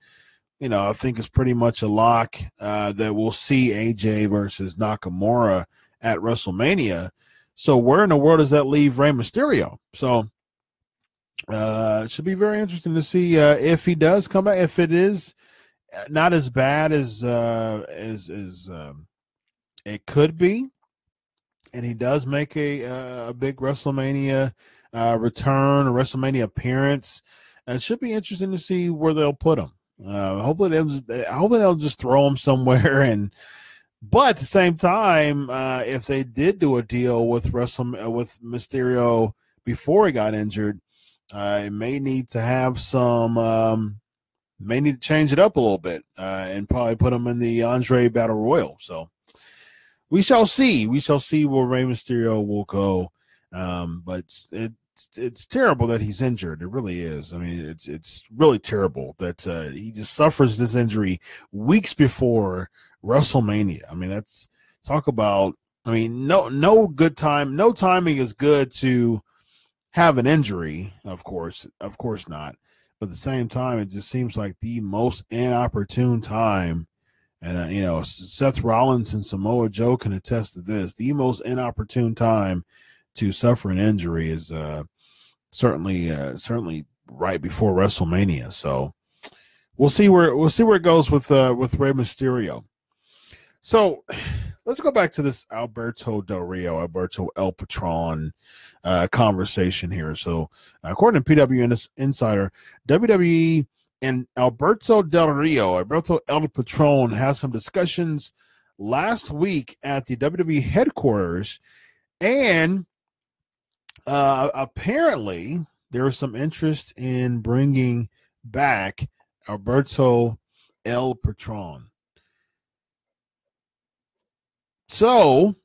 I think it's pretty much a lock that we'll see AJ versus Nakamura at WrestleMania. So where in the world does that leave Rey Mysterio? So it should be very interesting to see if he does come back. If it is not as bad as it could be, and he does make a big WrestleMania return, a WrestleMania appearance, it should be interesting to see where they'll put him. Hopefully they'll just throw him somewhere. But at the same time, if they did do a deal with Mysterio before he got injured, it may need to have may need to change it up a little bit and probably put him in the Andre Battle Royal. So we shall see. We shall see where Rey Mysterio will go. But it's terrible that he's injured. It really is. I mean, it's really terrible that he just suffers this injury weeks before WrestleMania. I mean, that's talk about. I mean, no good time. No timing is good to have an injury. Of course not. But at the same time, it just seems like the most inopportune time. And Seth Rollins and Samoa Joe can attest to this. The most inopportune time to suffer an injury is certainly right before WrestleMania. So we'll see where it goes with Rey Mysterio. So let's go back to this Alberto Del Rio, Alberto El Patron conversation here. So according to PW Insider, WWE and Alberto Del Rio, Alberto El Patron, has some discussions last week at the WWE headquarters, and apparently there was some interest in bringing back Alberto El Patron. So,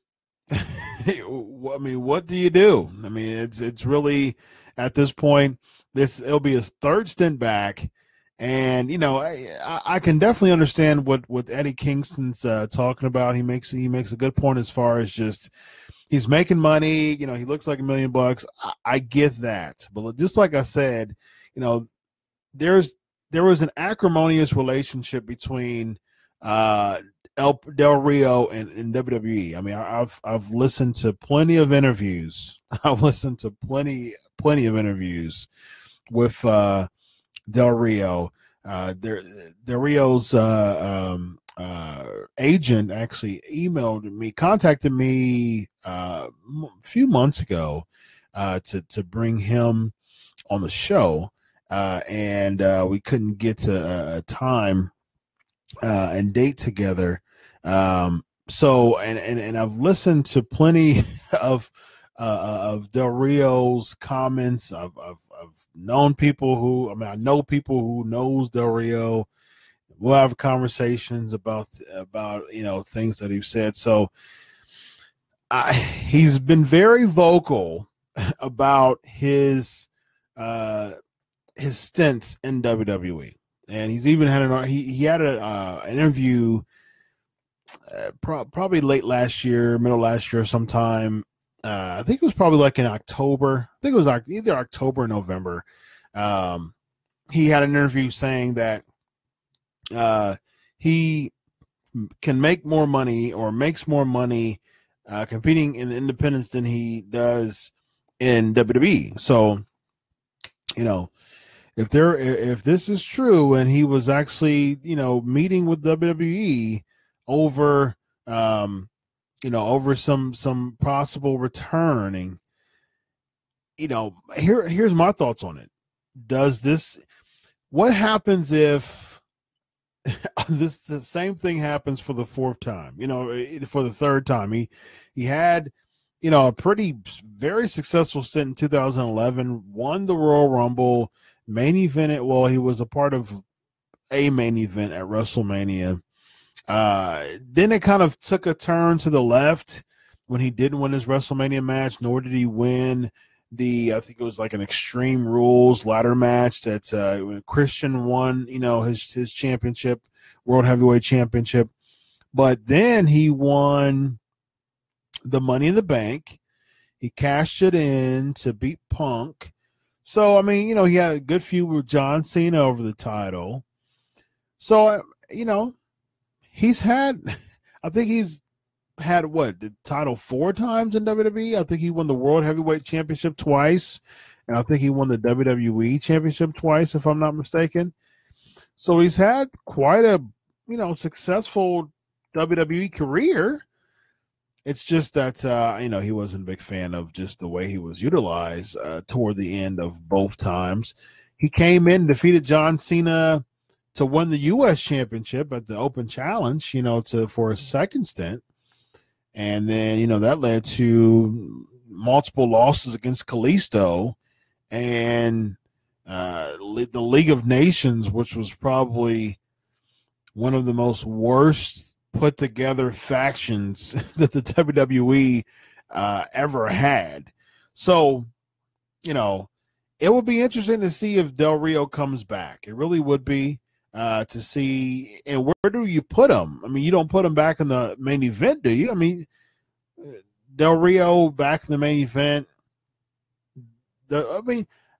I mean, what do you do? I mean, it's really, at this point, it'll be his third stint back. And, I can definitely understand what Eddie Kingston's talking about. He makes a good point as far as just, he's making money, he looks like $1 million. I get that. But just like I said, there's there was an acrimonious relationship between Del Rio and WWE. I mean, I've listened to plenty of interviews. I've listened to plenty of interviews with Del Rio. Del Rio's agent actually contacted me a few months ago to bring him on the show, and we couldn't get to a time and date together. So I've listened to plenty of Del Rio's comments. I've known people who, I know people who knows Del Rio. We'll have conversations about things that he's said. So he's been very vocal about his stints in WWE, and he's even had an interview probably late last year, middle last year, sometime. I think it was probably like in October. I think it was either October or November. He had an interview saying that he can make more money or makes more money competing in the independents than he does in WWE. So, if this is true and he was actually, meeting with WWE over, over some possible returning, here's my thoughts on it. What happens if the same thing happens for the fourth time, for the third time? He had, a very successful stint in 2011, won the Royal Rumble, main event. Well, he was a part of a main event at WrestleMania. Then it kind of took a turn to the left when he didn't win his WrestleMania match, nor did he win I think it was like an Extreme Rules ladder match that when Christian won, his championship, World Heavyweight Championship. But then he won the Money in the Bank. He cashed it in to beat Punk. So, he had a good feud with John Cena over the title. So, he's had the title 4 times in WWE. I think he won the World Heavyweight Championship twice, and I think he won the WWE Championship twice, if I'm not mistaken. So he's had quite a, successful WWE career. It's just that, he wasn't a big fan of just the way he was utilized toward the end of both times. He came in, defeated John Cena to win the U.S. Championship at the Open Challenge, for a second stint. And then, that led to multiple losses against Kalisto and the League of Nations, which was probably one of the most worst put together factions that the WWE ever had. So, it would be interesting to see if Del Rio comes back. It really would be to see. And where do you put him? You don't put him back in the main event, do you? Del Rio back in the main event.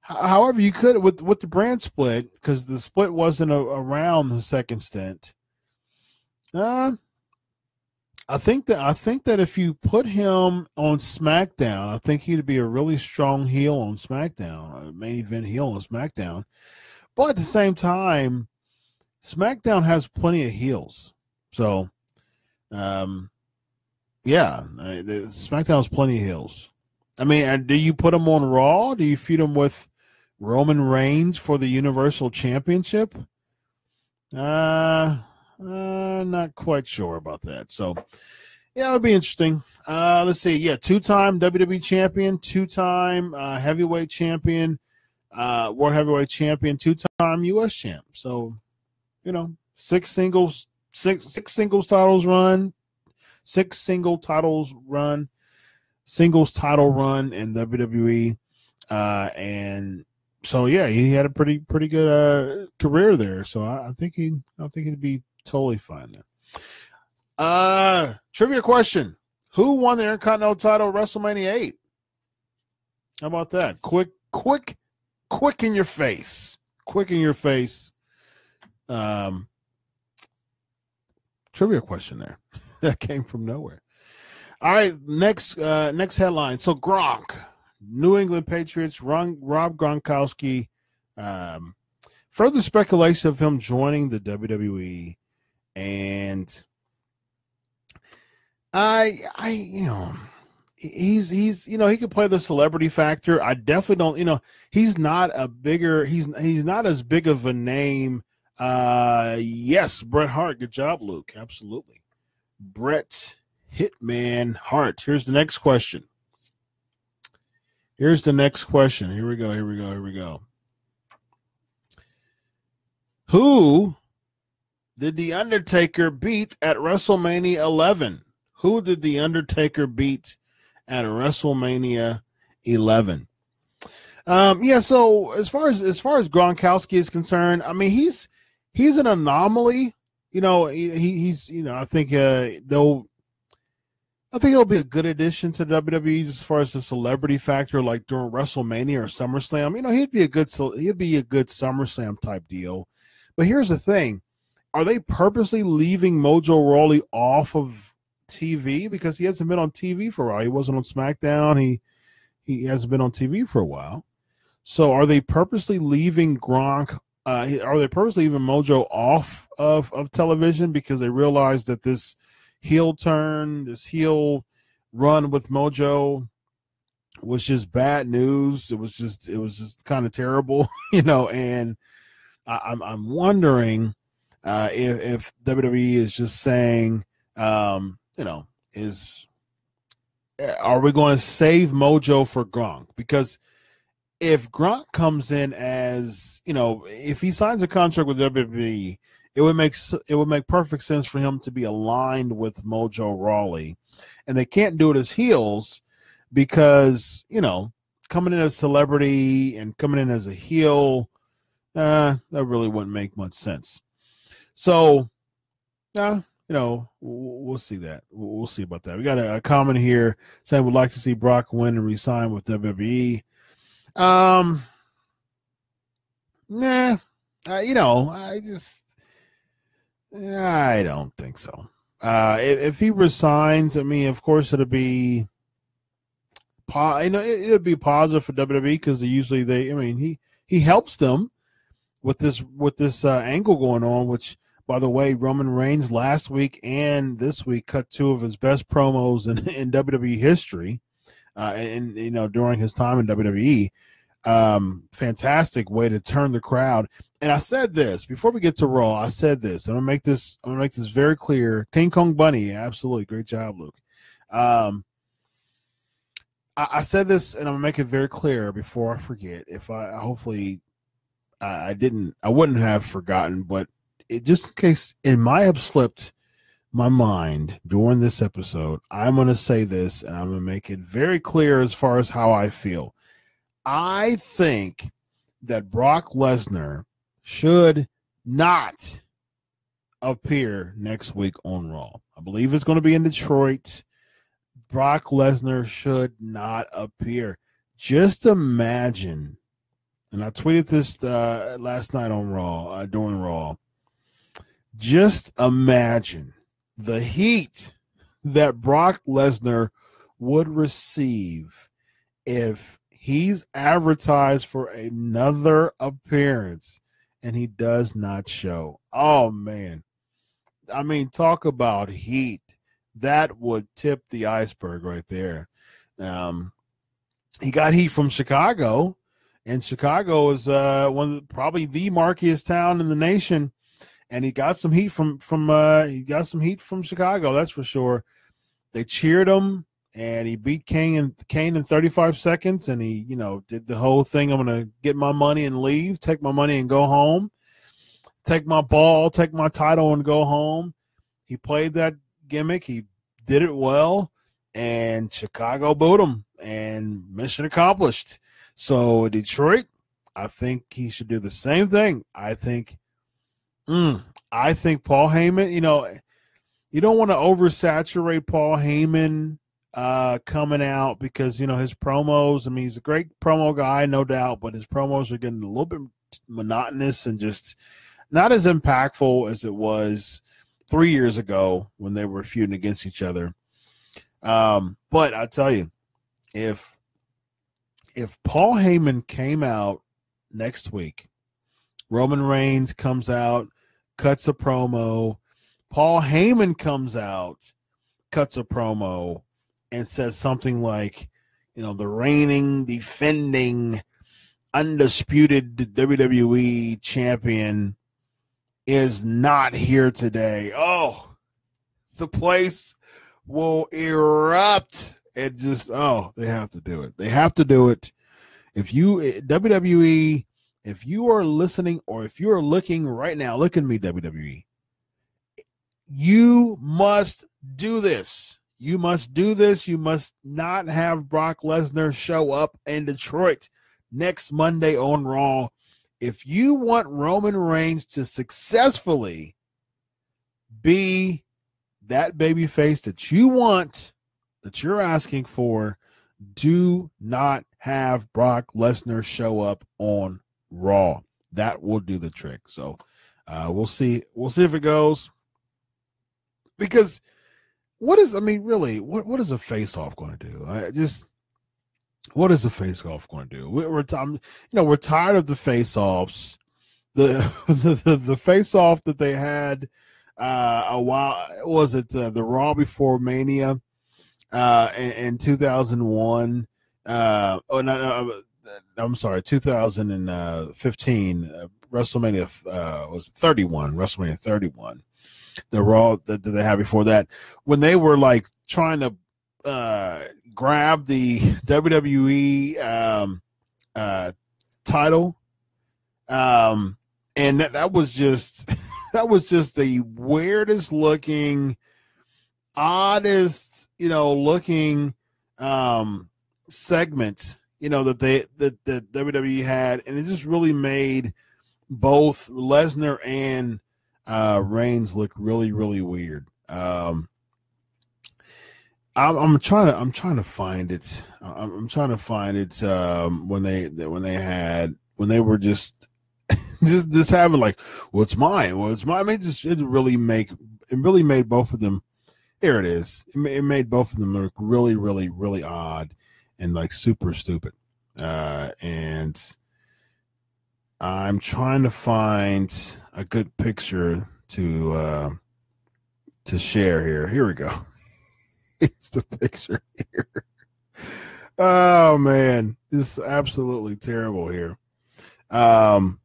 However you could with the brand split, because the split wasn't around the second stint. I think that if you put him on SmackDown, I think he'd be a really strong heel on SmackDown, a main event heel on SmackDown. But at the same time, SmackDown has plenty of heels. So, SmackDown has plenty of heels. Do you put him on Raw? Do you feud him with Roman Reigns for the Universal Championship? Not quite sure about that. So, yeah, it'll be interesting. Let's see. Yeah, 2-time WWE champion, 2-time heavyweight champion, World Heavyweight Champion, 2-time U.S. champ. So, 6 single titles run in WWE, and so yeah, he had a pretty good career there. So I think he'd be totally fine there. Trivia question: who won the Intercontinental title at WrestleMania 8? How about that? Quick in your face. Trivia question there that came from nowhere. All right, next headline. So Gronk, New England Patriots, Rob Gronkowski. Further speculation of him joining the WWE, and he's he could play the celebrity factor. I definitely don't. He's not as big of a name. Yes, Bret Hart. Good job, Luke. Absolutely, Bret Hitman Hart. Here's the next question. Here we go. Who did The Undertaker beat at WrestleMania 11? Who did The Undertaker beat at WrestleMania 11? So as far as Gronkowski is concerned, I mean he's an anomaly. He's I think he'll be a good addition to WWE as far as the celebrity factor, like during WrestleMania or SummerSlam. He'd be a good SummerSlam type deal. But here's the thing: are they purposely leaving Mojo Rawley off of TV because he hasn't been on TV for a while? He wasn't on SmackDown. He hasn't been on TV for a while. So are they purposely leaving Gronk? Are they purposely leaving Mojo off of television because they realize that this heel turn, this heel run with Mojo was just bad news? It was just kind of terrible, and I'm wondering if WWE is just saying, are we going to save Mojo for Gronk? Because if Gronk comes in as, if he signs a contract with WWE, it would make perfect sense for him to be aligned with Mojo Rawley, and they can't do it as heels because coming in as a celebrity and coming in as a heel. That really wouldn't make much sense. So, we'll see that. We'll see about that. We got a comment here saying would like to see Brock win and resign with WWE. I don't think so. If he resigns, I mean, of course it'll be, it'll be positive for WWE because he helps them with this angle going on, which, by the way, Roman Reigns last week and this week cut two of his best promos in WWE history, during his time in WWE. Fantastic way to turn the crowd. And I said this before we get to Raw. I said this. I'm gonna make this very clear. King Kong Bunny, absolutely great job, Luke. I said this, and I'm gonna make it very clear before I forget. If I wouldn't have forgotten, but just in case it might have slipped my mind during this episode, I'm going to say this, and I'm going to make it very clear as far as how I feel. I think that Brock Lesnar should not appear next week on Raw. I believe it's going to be in Detroit. Brock Lesnar should not appear. Just imagine. And I tweeted this last night on Raw, during Raw. Just imagine the heat that Brock Lesnar would receive if he's advertised for another appearance and he does not show. Oh, man. I mean, talk about heat. That would tip the iceberg right there. He got heat from Chicago. And Chicago is probably the markiest town in the nation, and he got some heat from Chicago. That's for sure. They cheered him, and he beat Kane in 35 seconds, and he did the whole thing. I'm gonna get my money and leave, take my money and go home, take my ball, take my title and go home. He played that gimmick. He did it well, and Chicago booed him, and mission accomplished. So Detroit, I think he should do the same thing. I think Paul Heyman, you don't want to oversaturate Paul Heyman coming out because, his promos, I mean, he's a great promo guy, no doubt, but his promos are getting a little bit monotonous and just not as impactful as it was 3 years ago when they were feuding against each other. But I tell you, if Paul Heyman came out next week, Roman Reigns comes out, cuts a promo, Paul Heyman comes out, cuts a promo, and says something like, the reigning, defending, undisputed WWE champion is not here today. Oh, the place will erupt. It just, they have to do it. They have to do it. If you, WWE, if you are listening or if you are looking right now, look at me, WWE. You must do this. You must do this. You must not have Brock Lesnar show up in Detroit next Monday on Raw. If you want Roman Reigns to successfully be that babyface that you want, that you're asking for, do not have Brock Lesnar show up on Raw. That will do the trick. So we'll see. We'll see if it goes. Because what is a face-off going to do? What is a face-off going to do? We're tired of the face-offs. The face-off that they had a while, was it the Raw before Mania in 2001? I'm sorry, 2015 WrestleMania was 31. WrestleMania 31. The Raw that they had before that, when they were like trying to grab the WWE title, and that was just the weirdest looking, oddest looking segment that WWE had, and it just really made both Lesnar and Reigns look really, really weird. I'm trying to find it. I'm trying to find it when they were just just having like, well, it's mine. Well, it's mine. I mean, it really made both of them. Here it is. It made both of them look really, really, really odd and like super stupid. And I'm trying to find a good picture to share here. Here we go. Here's the picture here. Oh man, this is absolutely terrible here. I'm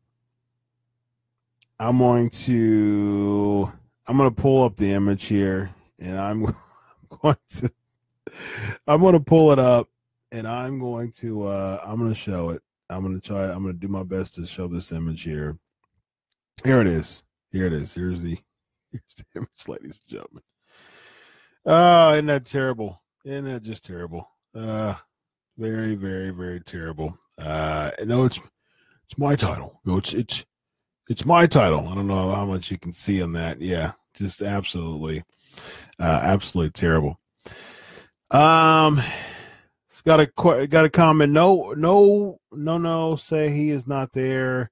going to pull up the image here, and I'm going to pull it up, and I'm going to show it. I'm going to do my best to show this image here. Here it is. Here's the image, ladies and gentlemen. Isn't that terrible? Isn't that just terrible? Very, very, very terrible. No, it's my title. No, it's my title. I don't know how much you can see on that. Yeah, just absolutely terrible. It's got a comment. No. Say he is not there.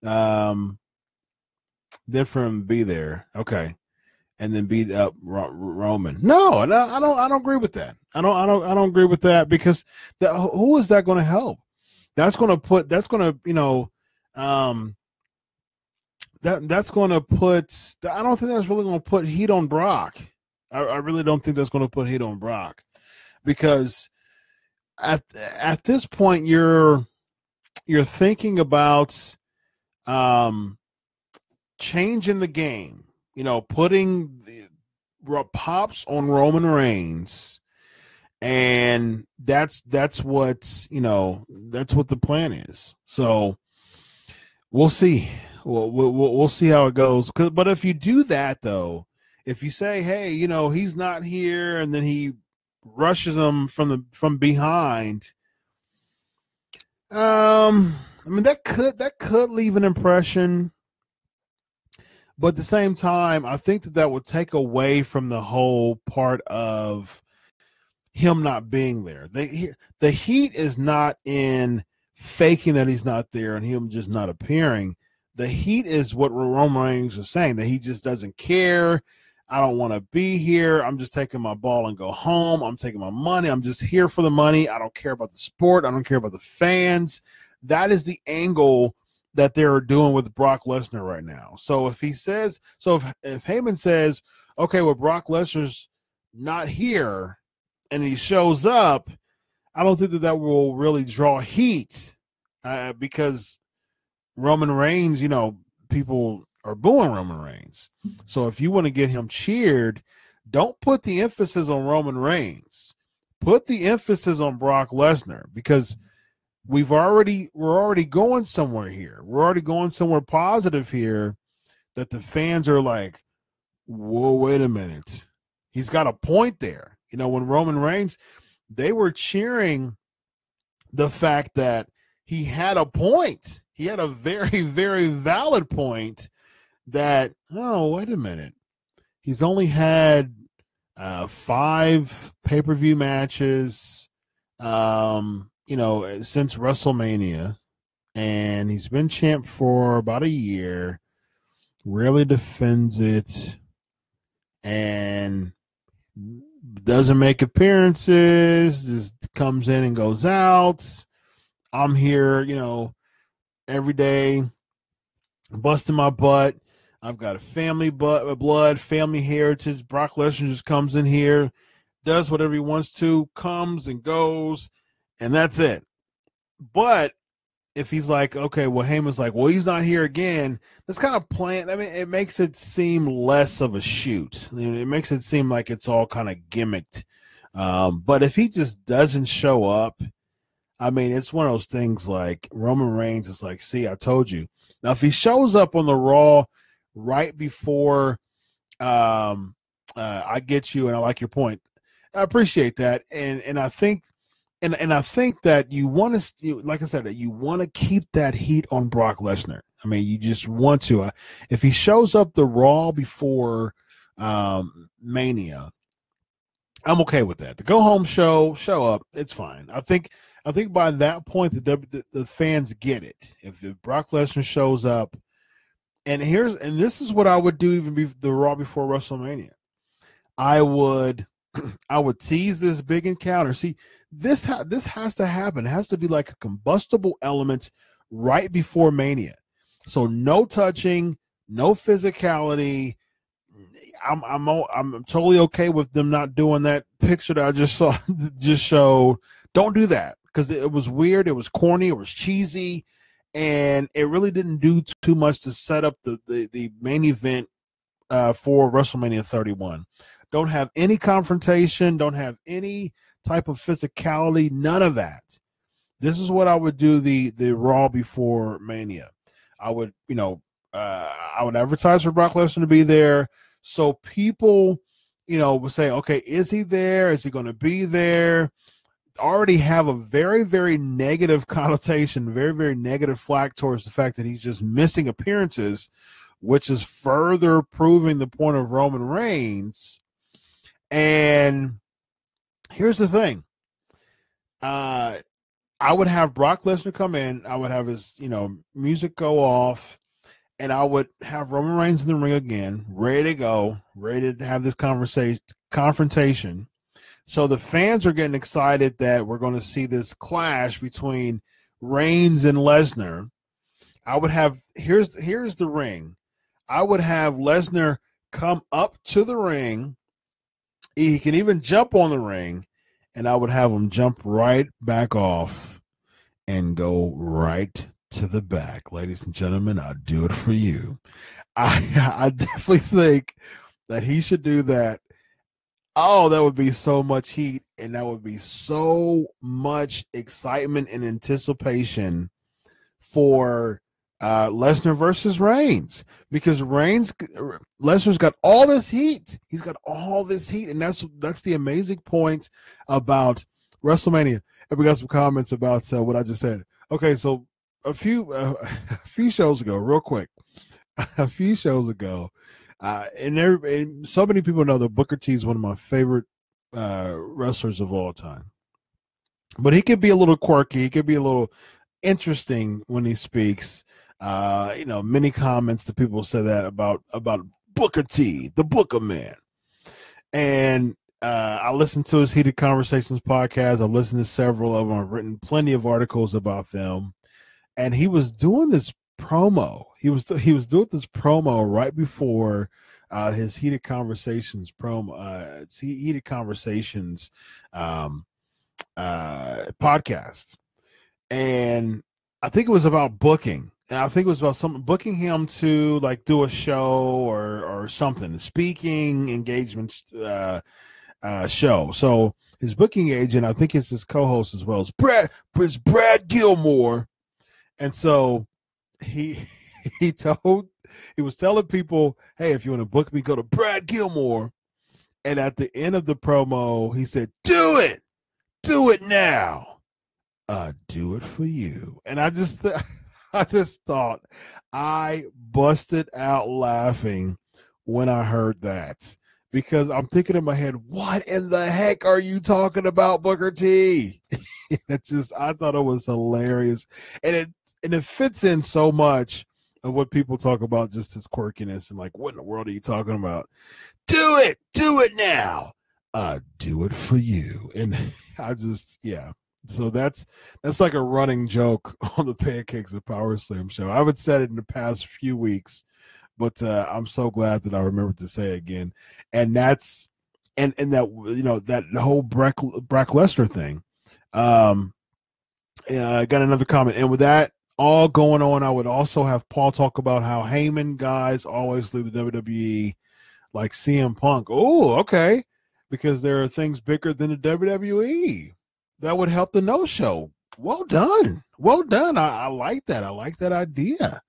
Then from be there. Okay. And then beat up Roman. No, I don't agree with that. I don't agree with that, because who is that going to help? That's going to put I don't think that's really going to put heat on Brock. I really don't think that's going to put heat on Brock, because at this point you're thinking about changing the game. Putting the pops on Roman Reigns, and that's what the plan is. So we'll see. We'll see how it goes. But if you do that, though, if you say, hey, he's not here, and then he rushes him from behind, that could leave an impression. But at the same time, I think that would take away from the whole part of him not being there. The heat is not in faking that he's not there and him just not appearing. The heat is what Roman Reigns was saying, that he just doesn't care. I don't want to be here. I'm just taking my ball and go home. I'm taking my money. I'm just here for the money. I don't care about the sport. I don't care about the fans. That is the angle that they're doing with Brock Lesnar right now. So if he says, if Heyman says, okay, well, Brock Lesnar's not here and he shows up, I don't think that will really draw heat because Roman Reigns, you know, people are booing Roman Reigns. So if you want to get him cheered, don't put the emphasis on Roman Reigns. Put the emphasis on Brock Lesnar, because we're already going somewhere here. We're already going somewhere positive here, that the fans are like, whoa, wait a minute. He's got a point there. You know, when Roman Reigns, they were cheering the fact that he had a point. He had a very, very valid point that, oh, wait a minute. He's only had 5 pay-per-view matches, you know, since WrestleMania, and he's been champ for about a year, rarely defends it, and doesn't make appearances, just comes in and goes out. I'm here, you know, every day, busting my butt. I've got a family blood, family heritage. Brock Lesnar just comes in here, does whatever he wants to, comes and goes, and that's it. But if he's like, okay, well, Heyman's like, well, he's not here again, that's kind of planned. I mean, it makes it seem less of a shoot. It makes it seem like it's all kind of gimmicked. But if he just doesn't show up, I mean, it's one of those things like Roman Reigns is like, see, I told you. Now, if he shows up on the Raw right before I get you and I like your point, I appreciate that. And I think I think that you want to, like I said, that you want to keep that heat on Brock Lesnar. I mean, you just want to. If he shows up the Raw before Mania, I'm okay with that. The go home show up, it's fine. I think by that point the fans get it. If Brock Lesnar shows up, and this is what I would do even the Raw before WrestleMania. I would tease this big encounter. See, this has to happen. It has to be like a combustible element right before Mania. So no touching, no physicality. I'm totally okay with them not doing that picture that I just showed. Don't do that, because it was weird, it was corny, it was cheesy, and it really didn't do too much to set up the main event for WrestleMania 31. Don't have any confrontation, don't have any type of physicality, none of that. This is what I would do the Raw before Mania. I would, I would advertise for Brock Lesnar to be there, so people, would say, okay, is he there? Is he going to be there? Already have a very, very negative connotation, very, very negative flag towards the fact that he's just missing appearances, which is further proving the point of Roman Reigns. And here's the thing. I would have Brock Lesnar come in. I would have his, music go off, and I would have Roman Reigns in the ring again, ready to go, ready to have this confrontation. So the fans are getting excited that we're going to see this clash between Reigns and Lesnar. I would have, here's the ring. I would have Lesnar come up to the ring. He can even jump on the ring, and I would have him jump right back off and go right to the back. Ladies and gentlemen, I'd do it for you. I definitely think that he should do that. Oh, that would be so much heat, and that would be so much excitement and anticipation for Lesnar versus Reigns, because Lesnar's got all this heat. He's got all this heat, and that's the amazing point about WrestleMania. And we got some comments about what I just said. Okay, so a few shows ago, real quick, a few shows ago, and so many people know that Booker T is one of my favorite wrestlers of all time. But he could be a little quirky. He could be a little interesting when he speaks. many comments that people say that about Booker T, the Booker Man. And I listened to his Heated Conversations podcast. I've listened to several of them. I've written plenty of articles about them. And he was doing this promo. He was doing this promo right before his Heated Conversations promo. Heated Conversations podcast. And I think it was about booking. And I think it was about booking him to like do a show or something, speaking engagement show. So his booking agent, I think it's his co-host as well, is Brad Gilmore. And so he was telling people, hey, if you want to book me, go to Brad Gilmore. And at the end of the promo, he said, do it now. Do it for you. And I just thought I busted out laughing when I heard that, because I'm thinking in my head, what in the heck are you talking about, Booker T? I thought it was hilarious. And it fits in so much of what people talk about, just his quirkiness and like, what in the world are you talking about? Do it now. Do it for you. And so that's like a running joke on the Pancakes and Powerslams show. I haven't said it in the past few weeks, but I'm so glad that I remembered to say it again. And that's and that that the whole Brock Lesnar thing. I got another comment, and with that all going on, I would also have Paul talk about how Heyman guys always leave the WWE, like CM Punk. Oh, okay, because there are things bigger than the WWE. That would help the no-show. Well done. I like that. I like that idea.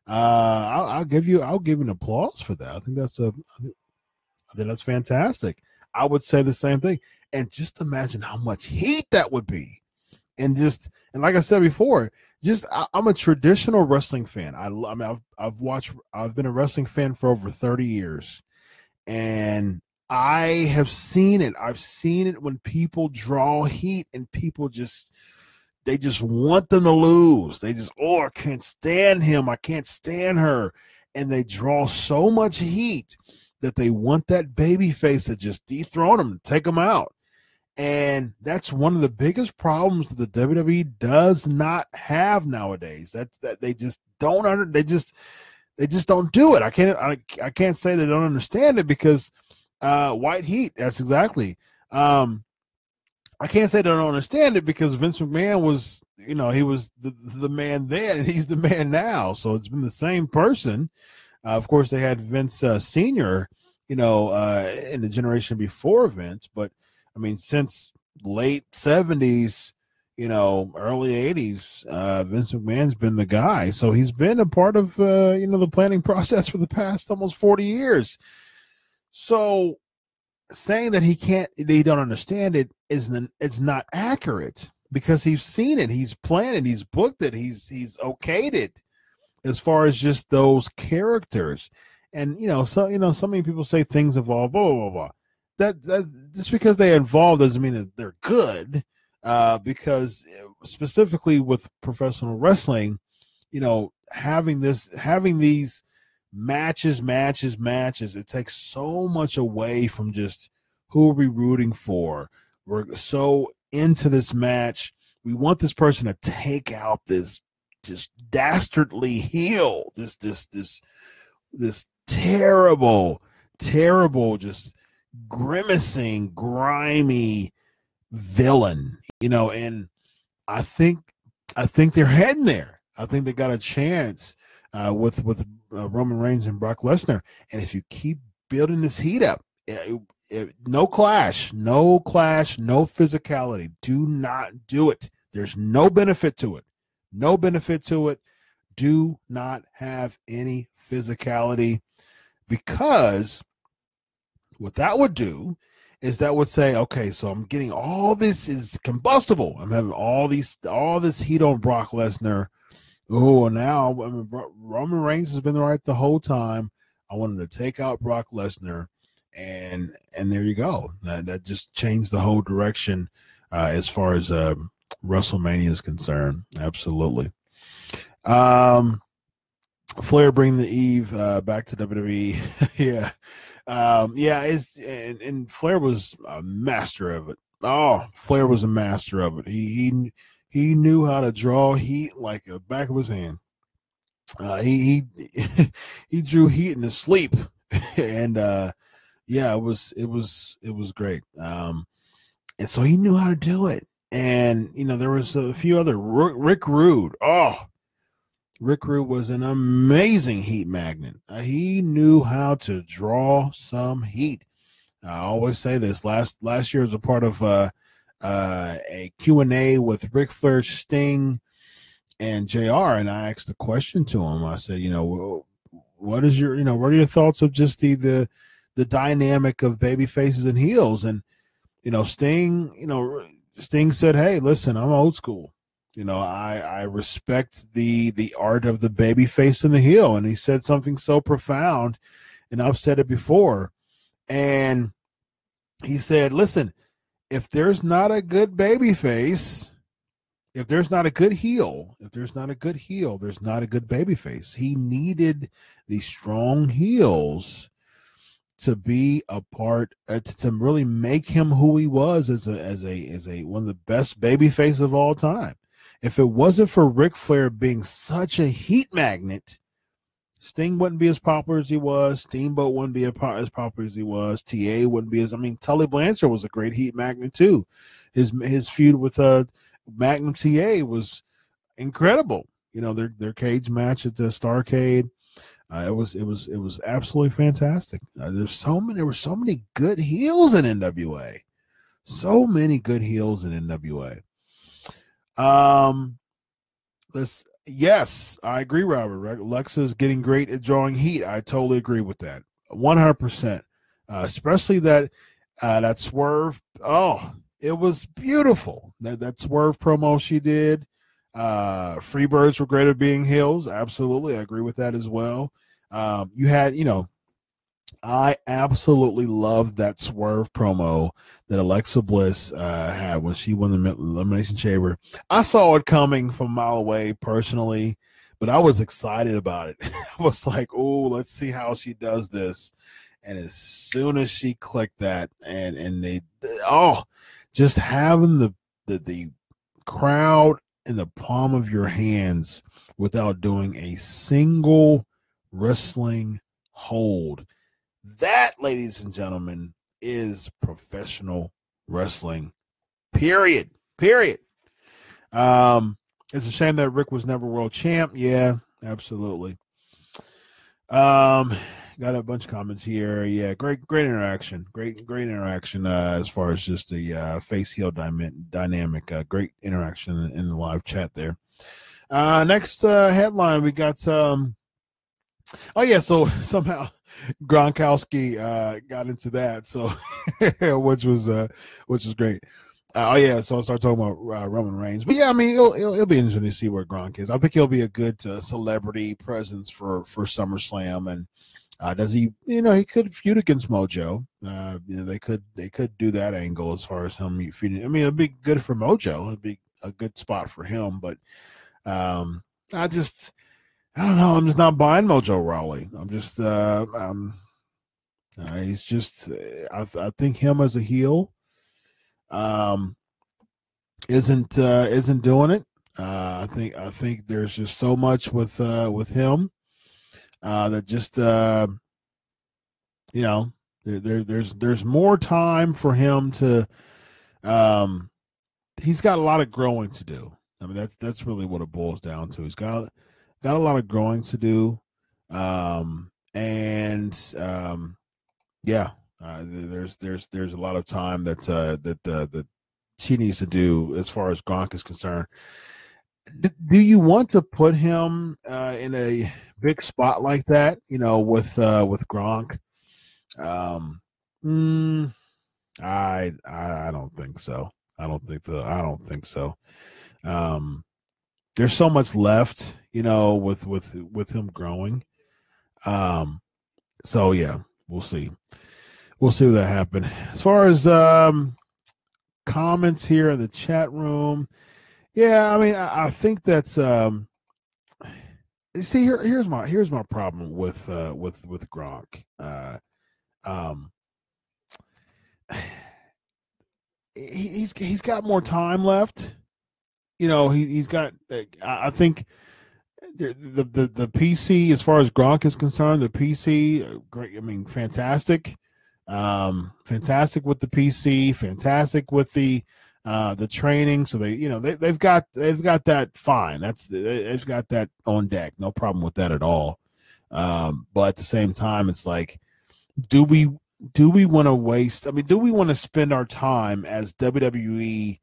I'll give you an applause for that. I think that's fantastic. I would say the same thing. And just imagine how much heat that would be. And like I said before, I'm a traditional wrestling fan. I've been a wrestling fan for over 30 years. And I have seen it. I've seen it when people draw heat and people they just want them to lose. They I can't stand him. I can't stand her. And they draw so much heat that they want that baby face to just dethrone them, take them out. And that's one of the biggest problems that the WWE does not have nowadays. That they just don't they just don't do it. I can't say they don't understand it, because white heat, that's exactly. I can't say they don't understand it, because Vince McMahon was, he was the man then, and he's the man now. So it's been the same person. Of course, they had Vince Sr., in the generation before Vince. But, I mean, since late 70s, early 80s, Vince McMahon's been the guy. So he's been a part of, the planning process for the past almost 40 years. So saying that he don't understand it it's not accurate, because he's seen it, he's planned it, he's booked it, he's okayed it, as far as just those characters. And so many people say things evolve, blah blah blah. That just because they evolve doesn't mean that they're good. Because specifically with professional wrestling, having these matches, it takes so much away from just who are we rooting for. We're so into this match. We want this person to take out this just dastardly heel, this terrible, just grimacing, grimy villain, and I think they're heading there. I think they got a chance with Roman Reigns and Brock Lesnar. And if you keep building this heat up, no clash, no physicality. Do not do it. There's no benefit to it. Do not have any physicality, because what that would do is that would say, okay, so I'm getting all this is combustible. I'm having all this heat on Brock Lesnar. Oh, now Roman Reigns has been right the whole time. I wanted to take out Brock Lesnar, and there you go. That just changed the whole direction as far as WrestleMania is concerned. Absolutely. Flair bring the Eve back to WWE. Yeah. And Flair was a master of it. Oh, Flair was a master of it. He knew how to draw heat like the back of his hand. He he drew heat in his sleep, and it was great. And so he knew how to do it. And there was a few other Rick Rude. Oh, Rick Rude was an amazing heat magnet. He knew how to draw some heat. I always say this. Last year was a part of a Q&A with Ric Flair, Sting, and JR, and I asked a question to him. I said, what are your thoughts of just the dynamic of baby faces and heels? And Sting said, hey, listen, I'm old school. I respect the art of the baby face and the heel. And he said something so profound, and I've said it before. And he said, listen, if there's not a good baby face, if there's not a good heel, there's not a good baby face. He needed the strong heels to be a part, to really make him who he was as a one of the best baby faces of all time. If it wasn't for Ric Flair being such a heat magnet, Sting wouldn't be as popular as he was. Steamboat wouldn't be as popular as he was. TA wouldn't be Tully Blanchard was a great heat magnet too. His feud with Magnum TA was incredible. Their cage match at the Starrcade. It was absolutely fantastic. There were so many good heels in NWA. So many good heels in NWA. Yes, I agree, Robert. Lexa's getting great at drawing heat. I totally agree with that. 100%. Especially that swerve. Oh, it was beautiful. That swerve promo she did. Freebirds were great at being heels. Absolutely. I agree with that as well. You had, I absolutely loved that swerve promo that Alexa Bliss had when she won the Elimination Chamber. I saw it coming from a mile away personally, but I was excited about it. I was like, oh, let's see how she does this. And as soon as she clicked that, just having the crowd in the palm of your hands without doing a single wrestling hold. That, ladies and gentlemen, is professional wrestling. Period. It's a shame that Rick was never world champ. Yeah, absolutely. Got a bunch of comments here. Yeah, great interaction. Great interaction as far as just the face heel dynamic. Great interaction in the live chat there. Next headline, we got so somehow Gronkowski got into that, so which was great. So I'll start talking about Roman Reigns. But yeah, I mean, it'll be interesting to see where Gronk is. I think he'll be a good celebrity presence for SummerSlam. And does he? He could feud against Mojo. They could do that angle as far as him feuding. I mean, it'd be good for Mojo. It'd be a good spot for him. But I don't know. I'm just not buying Mojo Rawley. I'm just he's just. I think him as a heel isn't doing it. I think there's just so much with him that just there's more time for him to. He's got a lot of growing to do. I mean, that's really what it boils down to. He's got a lot of growing to do, there's a lot of time that he needs to do as far as Gronk is concerned. Do you want to put him in a big spot like that? With Gronk. I don't think so. I don't think so. There's so much left, with him growing. So yeah, we'll see. We'll see what that happens. As far as comments here in the chat room, yeah, I mean, I think that's see here's my problem with Gronk. He's got more time left. You know, he's got. I think the PC, as far as Gronk is concerned, the PC, great. I mean, fantastic. Fantastic with the PC, fantastic with the training. So they've got that fine. They've got that on deck. No problem with that at all. But at the same time, it's like, do we want to waste? I mean, do we want to spend our time as WWE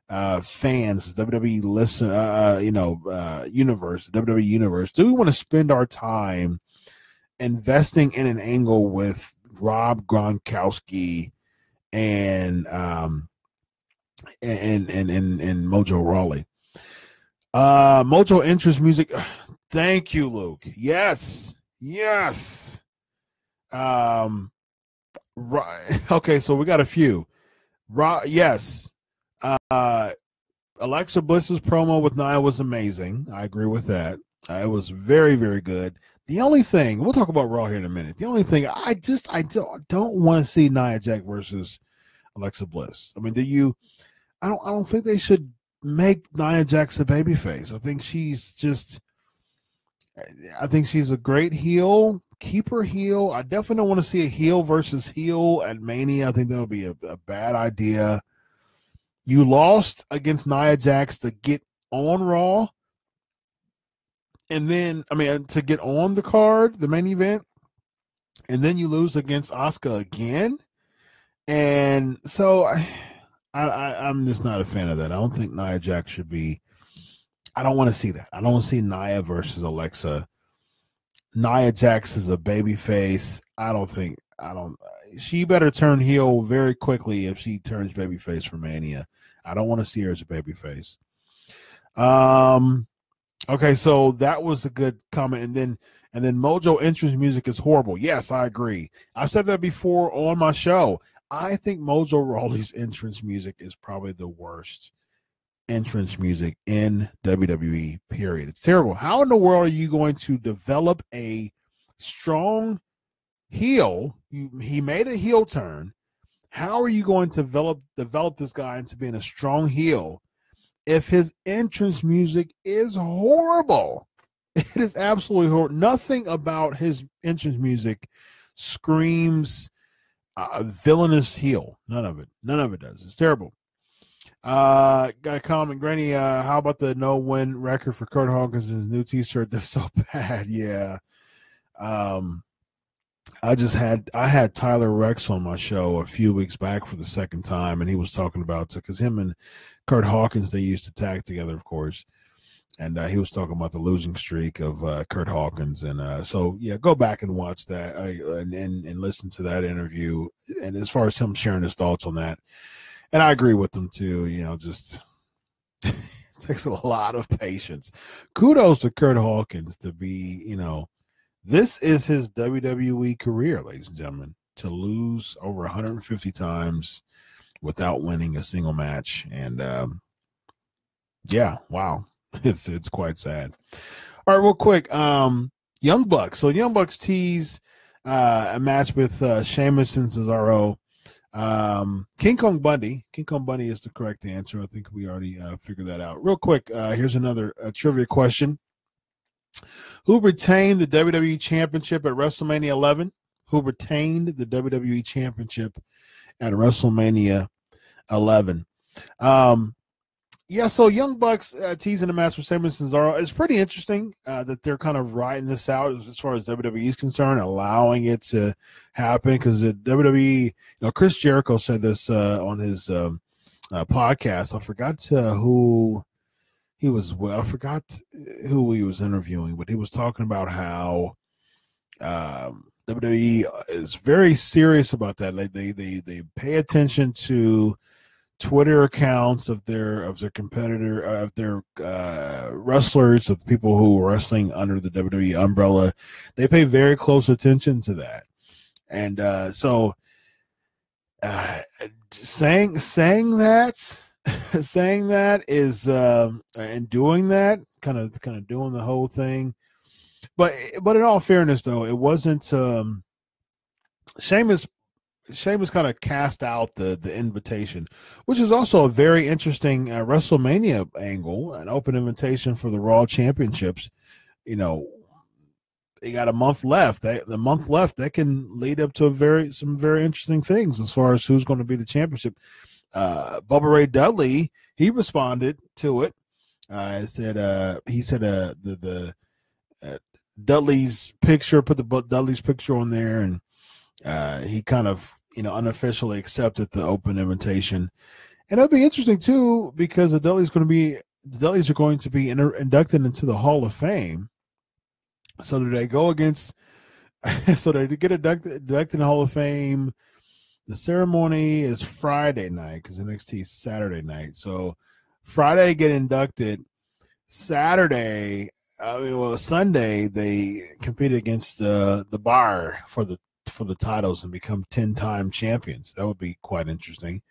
fans, WWE listen, universe, WWE universe? Do we want to spend our time investing in an angle with Rob Gronkowski and Mojo Rawley? Mojo Interest Music. Thank you, Luke. Yes. Right. Okay, so we got a few. Yes. Alexa Bliss's promo with Nia was amazing. I agree with that. It was very, very good. The only thing, we'll talk about Raw here in a minute. The only thing, I don't want to see Nia Jax versus Alexa Bliss. I mean, I don't think they should make Nia Jax a babyface. I think she's a great heel. Keep her heel. I definitely don't want to see a heel versus heel at Mania. I think that would be a bad idea. You lost against Nia Jax to get on Raw. And then, to get on the card, the main event, and then you lose against Asuka again. And so I'm just not a fan of that. I don't think Nia Jax should be. I don't want to see that. I don't want to see Nia versus Alexa. Nia Jax is a baby face. She better turn heel very quickly if she turns babyface for Mania. I don't want to see her as a babyface. Okay, so that was a good comment. And then Mojo Entrance Music is horrible. Yes, I agree. I've said that before on my show. I think Mojo Rawley's entrance music is probably the worst entrance music in WWE, period. It's terrible. How in the world are you going to develop a strong heel? He made a heel turn. How are you going to develop this guy into being a strong heel if his entrance music is horrible? It is absolutely horrible. Nothing about his entrance music screams villainous heel. None of it does. It's terrible. Got a comment, Granny. How about the no-win record for Kurt Hawkins and his new T-shirt? They're so bad. Yeah. I had Tyler Rex on my show a few weeks back for the second time, and he was talking about, because him and Kurt Hawkins, they used to tag together, of course, and he was talking about the losing streak of Kurt Hawkins, and so yeah, go back and watch that and listen to that interview. And as far as him sharing his thoughts on that, and I agree with them too. Just it takes a lot of patience. Kudos to Kurt Hawkins to be, this is his WWE career, ladies and gentlemen, to lose over 150 times without winning a single match. And yeah, wow. It's quite sad. All right, real quick. Young Bucks. So Young Bucks tease a match with Sheamus and Cesaro. King Kong Bundy. King Kong Bundy is the correct answer. I think we already figured that out. Real quick, here's another trivia question. Who retained the WWE Championship at WrestleMania 11? Who retained the WWE Championship at WrestleMania 11? Yeah, so Young Bucks teasing a match with Sheamus and Cesaro. It's pretty interesting that they're kind of writing this out as far as WWE is concerned, allowing it to happen, because the WWE, Chris Jericho said this on his podcast. I forgot who he was. I forgot who he was interviewing, but he was talking about how WWE is very serious about that. Like they pay attention to Twitter accounts of their competitor, of their wrestlers, of people who are wrestling under the WWE umbrella. They pay very close attention to that, and so saying that saying that is and doing that, kind of doing the whole thing But in all fairness, though, it wasn't. Sheamus kind of cast out the invitation, which is also a very interesting WrestleMania angle, an open invitation for the Raw Championships. You know, they got a month left. The month left that can lead up to some very interesting things as far as who's going to be the championship. Bubba Ray Dudley, he responded to it. He said the Dudley's picture, put the Dudley's picture on there, and he kind of unofficially accepted the open invitation. And it'll be interesting too because the Dudleys are going to be inducted into the Hall of Fame. So do they go against? So they get inducted in the Hall of Fame. The ceremony is Friday night because NXT is Saturday night. So Friday get inducted. Sunday they compete against the Bar for the titles and become 10-time champions. That would be quite interesting.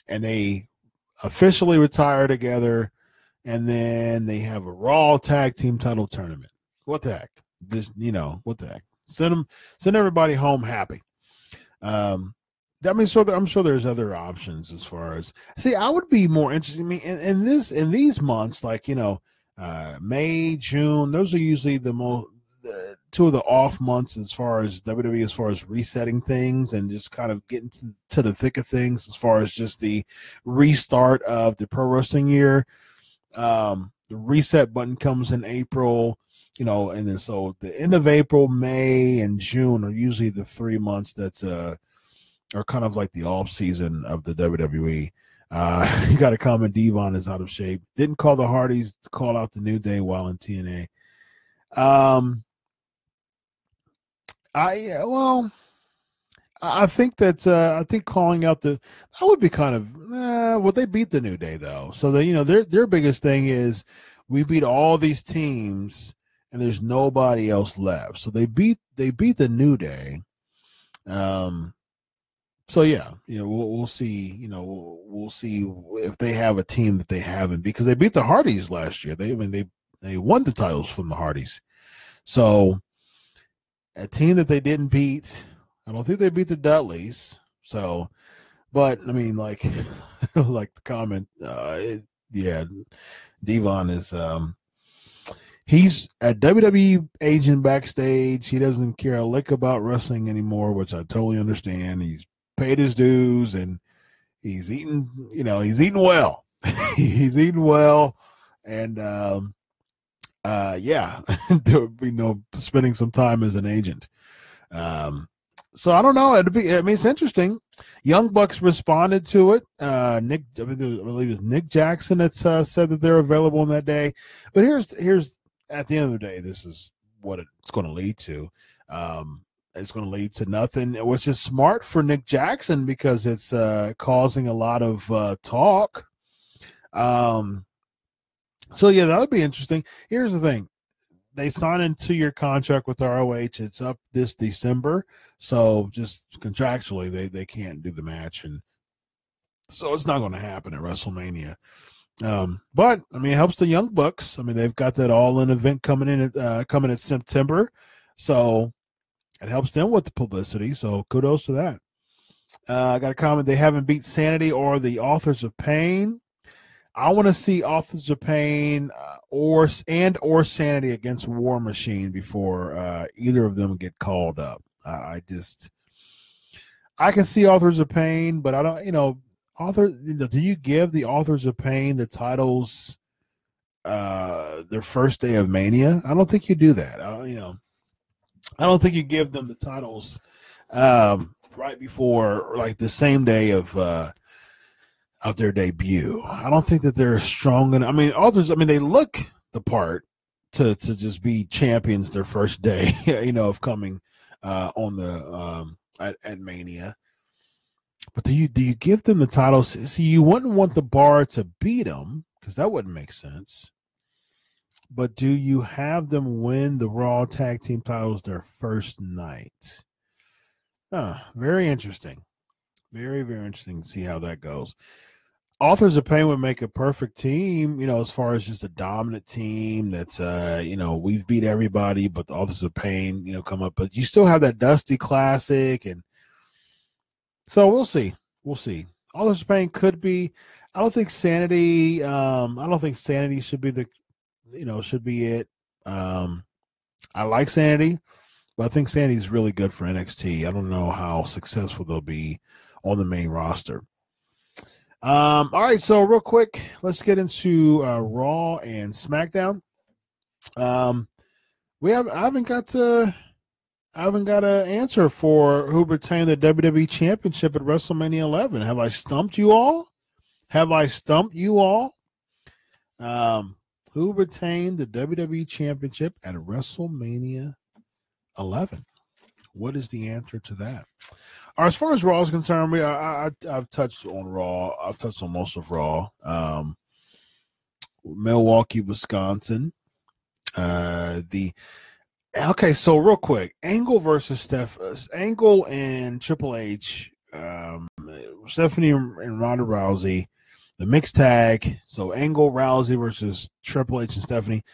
And they officially retire together, and then they have a Raw Tag Team Title tournament. What the heck? Just what the heck? Send everybody home happy. I'm sure there's other options as far as I would be more interested. I mean, in these months, like May, June, those are usually two of the off months as far as WWE, as far as resetting things and just kind of getting to the thick of things as far as just the restart of the pro wrestling year. The reset button comes in April. And then so the end of April, May, and June are usually the 3 months that's are kind of like the off season of the WWE. You got a comment, Devon is out of shape. Didn't call the Hardys to call out the New Day while in TNA. I think calling out that would be kind of they beat the New Day though. So their biggest thing is we beat all these teams and there's nobody else left. So they beat the New Day. So yeah, we'll see. We'll see if they have a team that they haven't, because they beat the Hardys last year. They won the titles from the Hardys. So a team that they didn't beat, I don't think they beat the Dudleys. So, but I mean, like the comment, Devon is he's a WWE agent backstage. He doesn't care a lick about wrestling anymore, which I totally understand. He's paid his dues and he's eating well. He's eating well, and spending some time as an agent. So I don't know. It's interesting. Young Bucks responded to it. I believe it's Nick Jackson that said that they're available on that day. But here's at the end of the day, this is what it's going to lead to. It's going to lead to nothing, which is smart for Nick Jackson because it's causing a lot of talk. So yeah, that would be interesting. Here's the thing. They signed a 2-year contract with ROH. It's up this December. So just contractually, they can't do the match. And so it's not going to happen at WrestleMania. But I mean, it helps the Young Bucks. I mean, they've got that All-In event coming in September. So it helps them with the publicity. So kudos to that. I got a comment. They haven't beat Sanity or the Authors of Pain. I want to see Authors of Pain or Sanity against War Machine before either of them get called up. I can see Authors of Pain, but I don't. Do you give the Authors of Pain the titles their first day of Mania? I don't think you do that. I don't think you give them the titles right before, like the same day of their debut. I don't think that they're strong enough. I mean, they look the part to just be champions their first day, of coming on the at Mania. But do you give them the titles? See, you wouldn't want the Bar to beat them because that wouldn't make sense. But do you have them win the Raw Tag Team titles their first night? Very interesting. Very, very interesting to see how that goes. Authors of Pain would make a perfect team, as far as just a dominant team that's, we've beat everybody, but the Authors of Pain, come up. But you still have that Dusty Classic. And so we'll see. We'll see. Authors of Pain could be. I don't think Sanity should be should be it. I like Sanity, but I think Sanity is really good for NXT. I don't know how successful they'll be on the main roster. All right, so real quick, let's get into Raw and SmackDown. I haven't got an answer for who retained the WWE Championship at WrestleMania 11. Have I stumped you all? Who retained the WWE Championship at WrestleMania 11? What is the answer to that? As far as Raw is concerned, I've touched on Raw. I've touched on most of Raw. Milwaukee, Wisconsin. So real quick, Angle and Triple H, Stephanie and Ronda Rousey, the mixed tag. So Angle, Rousey versus Triple H and Stephanie.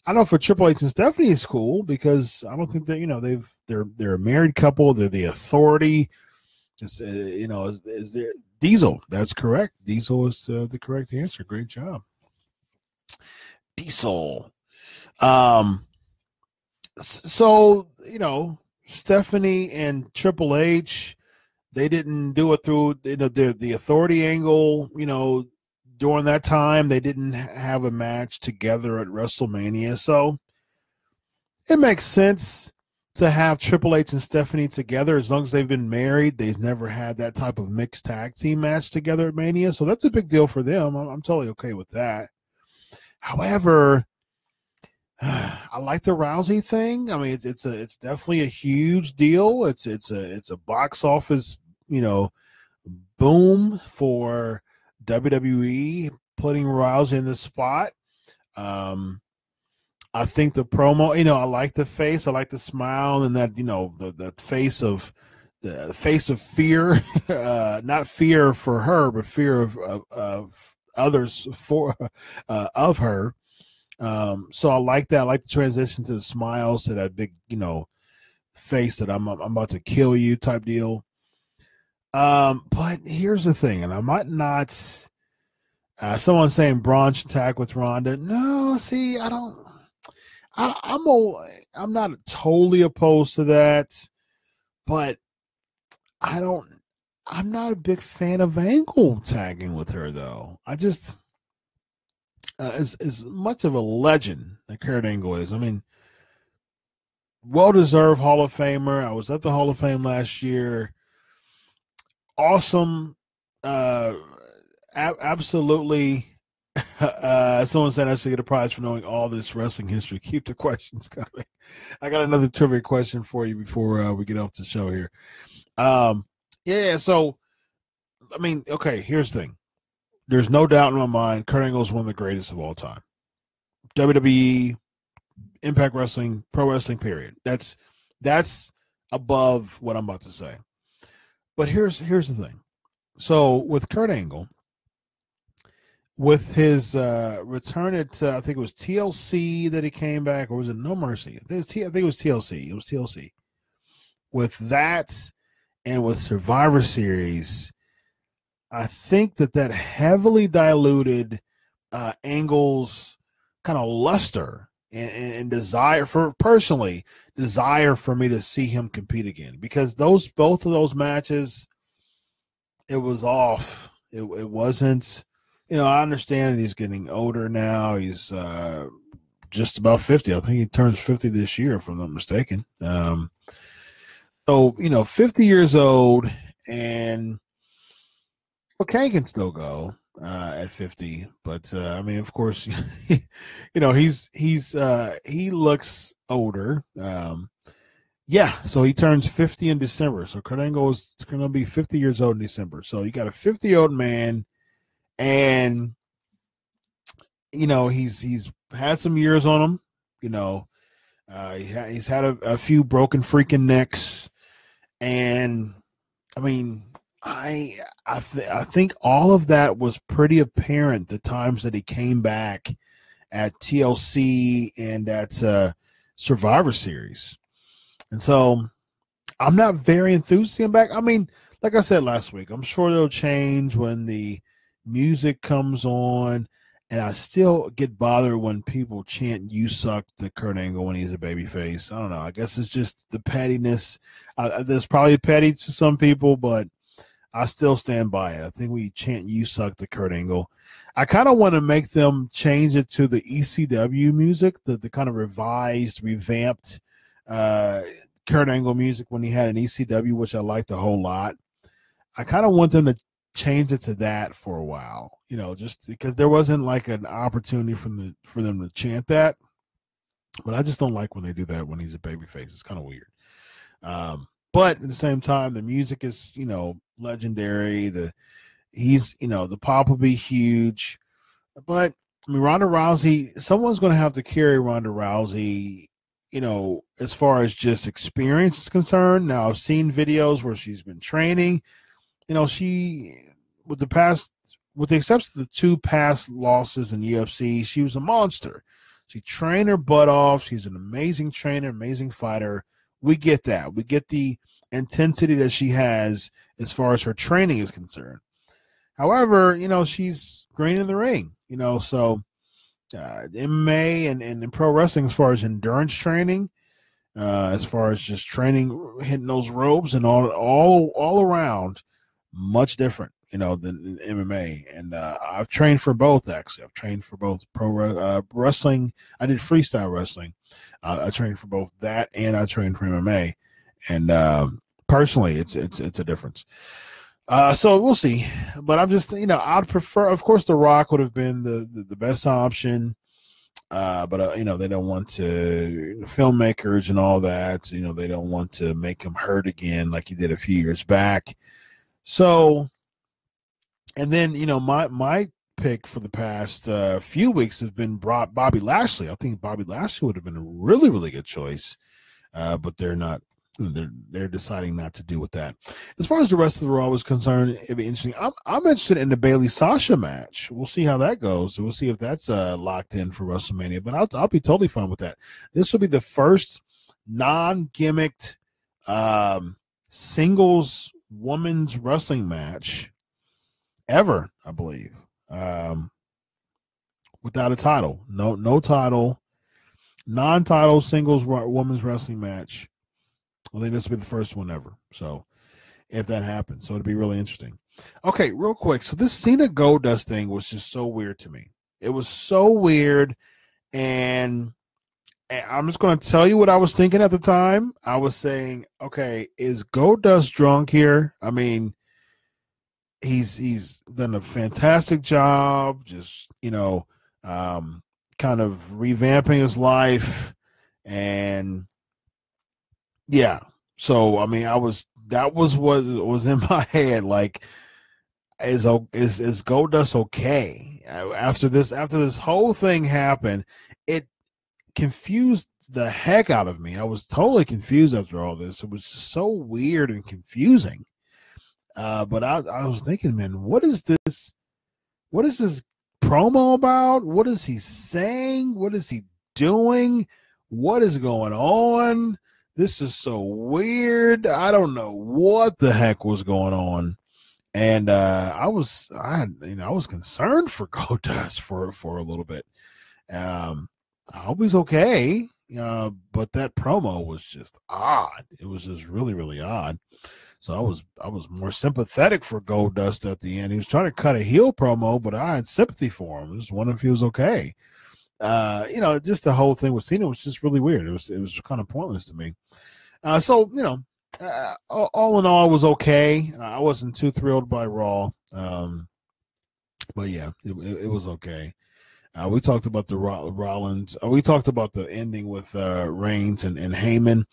I know for Triple H and Stephanie it's cool because I don't think that they're a married couple. They're the Authority. Is there Diesel? That's correct. Diesel is the correct answer. Great job, Diesel. So Stephanie and Triple H, they didn't do it through the Authority angle. During that time, they didn't have a match together at WrestleMania, so it makes sense to have Triple H and Stephanie together. As long as they've been married, they've never had that type of mixed tag team match together at Mania, so that's a big deal for them. I'm totally okay with that. However, I like the Rousey thing. I mean, it's definitely a huge deal. It's a box office, boom for WWE putting Rousey in the spot. I think the promo, I like the face, I like the smile, and that the face of fear, not fear for her, but fear of others of her. So I like that. I like the transition to the smiles, to that big face that I'm about to kill you type deal. But here's the thing, and I might not. Someone's saying Braun should tag with Ronda. No, see, I'm not totally opposed to that, but I'm not a big fan of Angle tagging with her though. I just as much of a legend that Kurt Angle is. I mean, well-deserved Hall of Famer. I was at the Hall of Fame last year. Awesome. Absolutely. Someone said I should get a prize for knowing all this wrestling history. Keep the questions coming. I got another trivia question for you before we get off the show here. So, I mean, okay, here's the thing. There's no doubt in my mind Kurt Angle is one of the greatest of all time. WWE, Impact Wrestling, Pro Wrestling, period. That's above what I'm about to say. But here's the thing. So with Kurt Angle, with his return at I think it was TLC that he came back, or was it No Mercy? I think it was TLC. It was TLC. With that and with Survivor Series, I think that heavily diluted Angle's kind of luster and desire for me to see him compete again, because both of those matches, it was off. It wasn't. I understand he's getting older now. He's just about 50. I think he turns 50 this year, if I'm not mistaken. So 50 years old, and okay, can still go at 50, but I mean, of course, he looks older. So he turns 50 in December. So Kurt Angle is going to be 50 years old in December. So you got a 50-year-old man, and he's had some years on him. He's had a few broken freaking necks, and I mean, I think all of that was pretty apparent the times that he came back at TLC and at Survivor Series. And so I'm not very enthused to him back. I mean, like I said last week, I'm sure it'll change when the music comes on, and I still get bothered when people chant "You suck" to Kurt Angle when he's a babyface. I don't know. I guess it's just the pettiness. There's probably petty to some people, but I still stand by it. I think we chant "You suck" to Kurt Angle. I kind of want to make them change it to the ECW music, the kind of revised, revamped Kurt Angle music when he had an ECW, which I liked a whole lot. I kind of want them to change it to that for a while, you know, just because there wasn't like an opportunity for them to chant that. But I just don't like when they do that when he's a babyface. It's kind of weird. But at the same time, the music is, you know, legendary. The pop will be huge. But I mean, Ronda Rousey, someone's going to have to carry Ronda Rousey, you know, as far as just experience is concerned. Now, I've seen videos where she's been training. You know, with the exception of the 2 past losses in UFC, she was a monster. She trained her butt off. She's an amazing trainer, amazing fighter. We get that. We get the intensity that she has as far as her training is concerned. However, you know, she's green in the ring, you know, so MMA and in pro wrestling, as far as endurance training, as far as just training, hitting those ropes and all around, much different, you know, than MMA. And I've trained for both, actually. I've trained for both pro wrestling. I did freestyle wrestling. I trained for both that, and I trained for MMA. And personally, it's a difference. So we'll see. But I'm just, you know, I'd prefer, of course, The Rock would have been the best option. But you know, they don't want to, filmmakers and all that, you know, they don't want to make him hurt again like he did a few years back. So, and then, you know, my pick for the past few weeks has been Bobby Lashley. I think Bobby Lashley would have been a really, really good choice, but they're not. They're deciding not to do with that. As far as the rest of the Raw is concerned, it'd be interesting. I'm interested in the Bayley Sasha match. We'll see how that goes. We'll see if that's locked in for WrestleMania. But I'll be totally fine with that. This will be the first non-gimmicked singles women's wrestling match ever, I believe, without a title. No title, non-title singles women's wrestling match. I think this will be the first one ever. So if that happens, so it'll be really interesting. Okay, real quick. So this Cena Goldust thing was just so weird to me. It was so weird, and I'm just going to tell you what I was thinking at the time. I was saying, okay, is Goldust drunk here? I mean, he's done a fantastic job, just, you know, kind of revamping his life, and yeah. So I mean, that was what was in my head. Like, is Goldust okay? After this whole thing happened, it confused the heck out of me. I was totally confused after all this. It was just so weird and confusing. But I was thinking, man, what is this? What is this promo about? What is he saying? What is he doing? What is going on? This is so weird. I don't know what the heck was going on. And I was concerned for Goldust for a little bit. I hope he's okay. But that promo was just odd. It was just really, really odd. So I was more sympathetic for Goldust at the end. He was trying to cut a heel promo, but I had sympathy for him. I just wondering if he was okay. You know, just the whole thing with Cena was just really weird. It was kind of pointless to me. So, you know, all in all, it was okay. I wasn't too thrilled by Raw. But yeah, it was okay. We talked about the Rollins. We talked about the ending with Reigns and Heyman.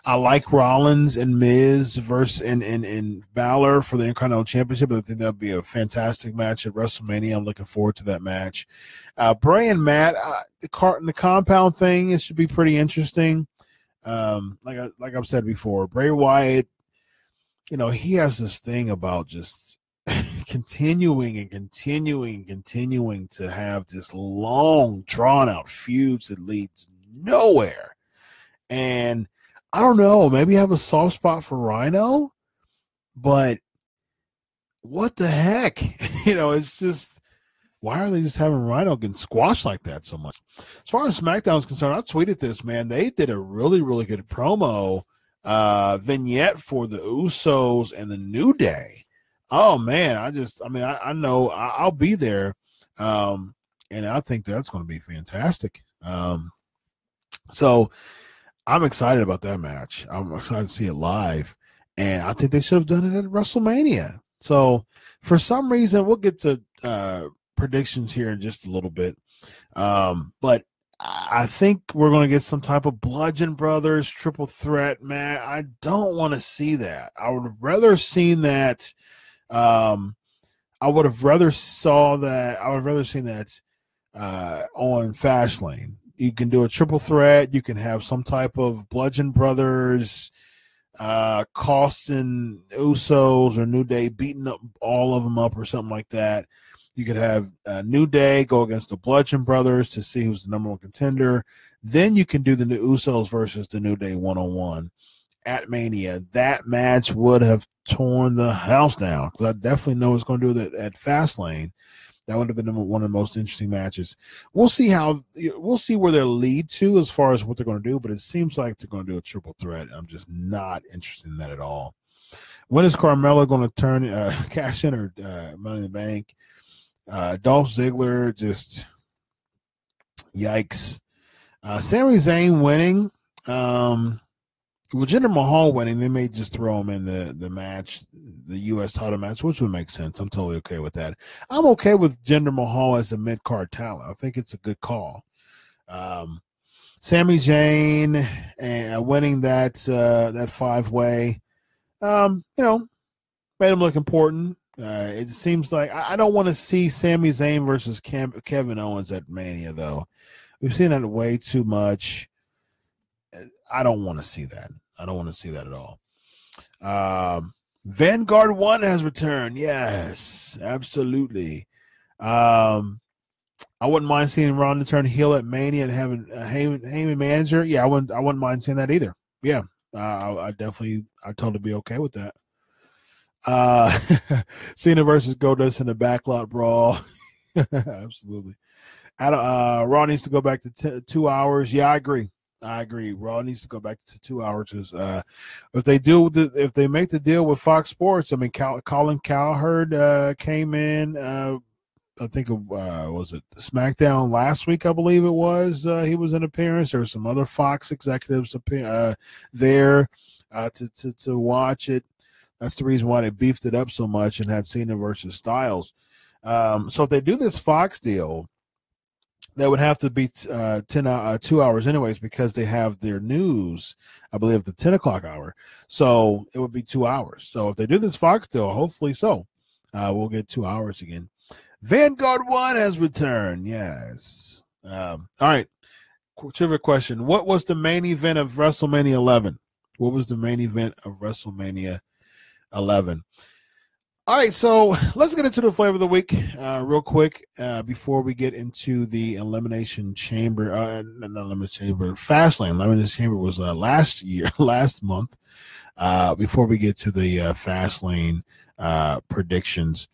I like Rollins and Miz versus and Balor for the Intercontinental Championship. I think that'll be a fantastic match at WrestleMania. I'm looking forward to that match. Bray and Matt, the compound thing, it should be pretty interesting. Like I've said before, Bray Wyatt he has this thing about just continuing to have this long, drawn-out feuds that leads nowhere. And I don't know, maybe I have a soft spot for Rhino, but what the heck? It's just, why are they just having Rhino getting squashed like that so much? As far as SmackDown is concerned, I tweeted this, man. They did a really, really good promo vignette for the Usos and the New Day. Oh, man, I know I'll be there. And I think that's going to be fantastic. So I'm excited about that match. I'm excited to see it live. And I think they should have done it at WrestleMania. So for some reason, we'll get to predictions here in just a little bit. But I think we're going to get some type of Bludgeon Brothers triple threat, man. I don't want to see that. I would have rather seen that. I would have rather seen that on Fastlane. You can do a triple threat. You can have some type of Bludgeon Brothers, Costin, Usos, or New Day beating up all of them up or something like that. You could have New Day go against the Bludgeon Brothers to see who's the number one contender. Then you can do the new Usos versus the New Day one-on-one at Mania. That match would have torn the house down, because I definitely know it's going to do that at Fastlane. That would have been one of the most interesting matches. We'll see where they lead to as far as what they're going to do, but it seems like they're going to do a triple threat. I'm just not interested in that at all. When is Carmella going to cash in her Money in the Bank? Dolph Ziggler, just yikes. Sami Zayn winning. With Jinder Mahal winning, they may just throw him in the match, the U.S. title match, which would make sense. I'm totally okay with that. I'm okay with Jinder Mahal as a mid-card talent. I think it's a good call. Sami Zayn winning that 5-way, made him look important. It seems like I don't want to see Sami Zayn versus Kevin Owens at Mania, though. We've seen that way too much. I don't want to see that. I don't want to see that at all. Vanguard 1 has returned. Yes, absolutely. I wouldn't mind seeing Ronda turn heel at Mania and having a Heyman manager. Yeah, I wouldn't mind seeing that either. Yeah, I'd totally be okay with that. Cena versus Goldust in the backlot brawl. Absolutely. Raw needs to go back to 2 hours. Yeah, I agree. Raw needs to go back to 2 hours. If they make the deal with Fox Sports, I mean, Colin Cowherd came in. I think was it SmackDown last week? I believe it was. He was in appearance. There were some other Fox executives there to watch it. That's the reason why they beefed it up so much and had Cena versus Styles. So if they do this Fox deal, that would have to be 2 hours anyways, because they have their news, I believe, the 10 o'clock hour. So it would be 2 hours. So if they do this Fox deal, hopefully so, we'll get 2 hours again. Vanguard 1 has returned. Yes. All right. Trivia question. What was the main event of WrestleMania 11? What was the main event of WrestleMania 11? All right, so let's get into the flavor of the week real quick before we get into the Elimination Chamber. Not Elimination Chamber, Fastlane. Elimination Chamber was last month. Before we get to the Fastlane predictions,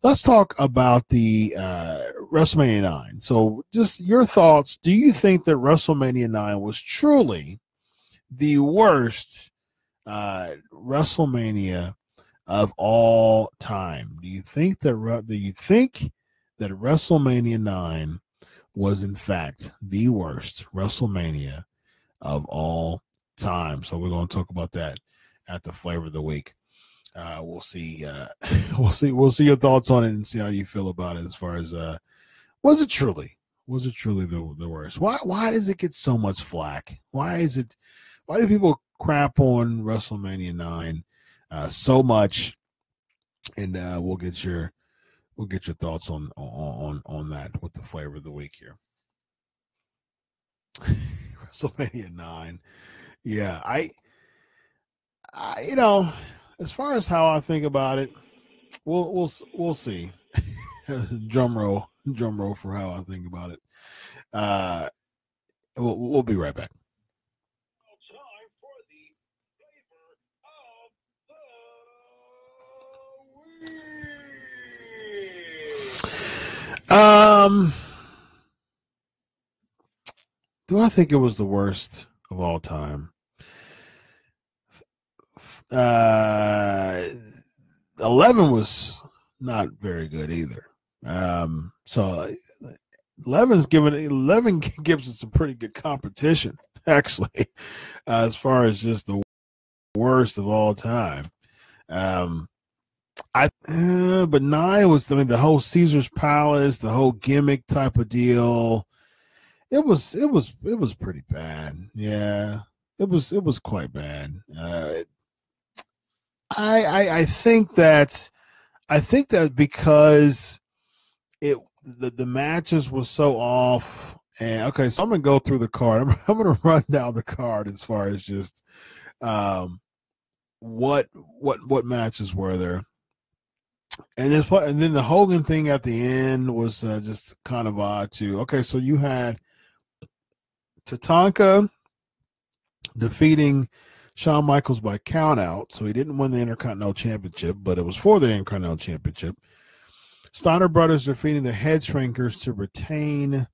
let's talk about the WrestleMania 9. So just your thoughts. Do you think that WrestleMania 9 was truly the worst WrestleMania of all time? Do you think that WrestleMania 9 was in fact the worst WrestleMania of all time? So we're going to talk about that at the flavor of the week. We'll see. We'll see your thoughts on it and see how you feel about it. As far as was it truly the worst? Why does it get so much flack? Why do people crap on WrestleMania 9 so much? And we'll get your thoughts on that with the flavor of the week here. WrestleMania 9. Yeah, I As far as how I think about it, we'll see. drum roll for how I think about it. We'll be right back. Do I think it was the worst of all time? 11 was not very good either. So 11 gives us some pretty good competition, actually, as far as just the worst of all time. But 9 was, the whole Caesar's Palace, the whole gimmick type of deal. It was pretty bad. Yeah, it was quite bad. I think that because the matches were so off. And okay, so I'm gonna go through the card. I'm gonna run down the card as far as just what matches were there. And then the Hogan thing at the end was just kind of odd too. Okay, so you had Tatanka defeating Shawn Michaels by countout, so he didn't win the Intercontinental Championship, but it was for the Intercontinental Championship. Steiner Brothers defeating the Head Shrinkers to retain.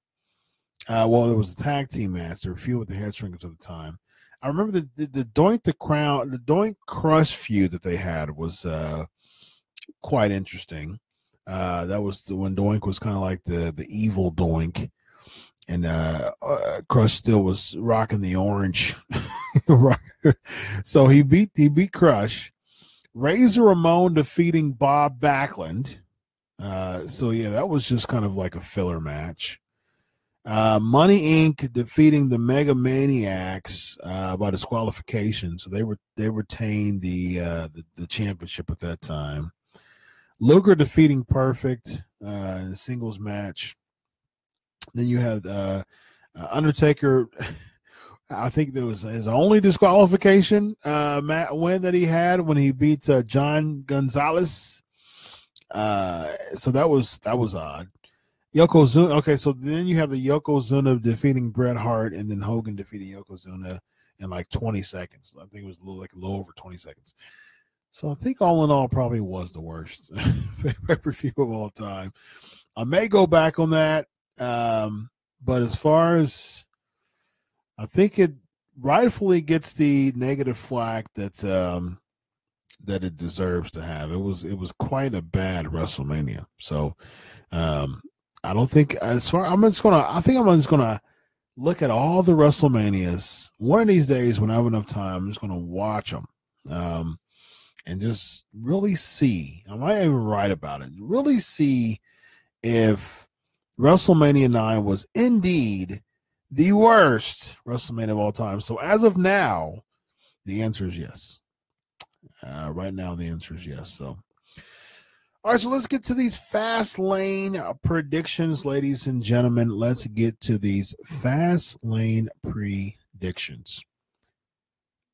There was a tag team match. There were a few with the Head Shrinkers at the time. I remember the Doink Crush feud that they had was quite interesting. That was when Doink was kind of like the evil Doink. And Crush still was rocking the orange. So he beat Crush. Razor Ramon defeating Bob Backlund. So yeah, that was just kind of like a filler match. Money Inc. defeating the Mega Maniacs by disqualification. So they retained the championship at that time. Luger defeating Perfect in a singles match. Then you had Undertaker. I think there was his only disqualification win that he had when he beat John Gonzalez. So that was odd. Yokozuna. Okay, so then you have the Yokozuna defeating Bret Hart, and then Hogan defeating Yokozuna in like 20 seconds. I think it was a little over 20 seconds. So I think all in all, probably was the worst pay-per-view of all time. I may go back on that. But as far as I think it rightfully gets the negative flack that it deserves to have. It was quite a bad WrestleMania. So I don't think I think I'm just gonna look at all the WrestleManias. One of these days when I have enough time, I'm just gonna watch them. And just really see. I might even write about it. Really see if WrestleMania 9 was indeed the worst WrestleMania of all time. So as of now, the answer is yes. Right now, the answer is yes. So, all right, so let's get to these fast lane predictions, ladies and gentlemen. Let's get to these fast lane predictions.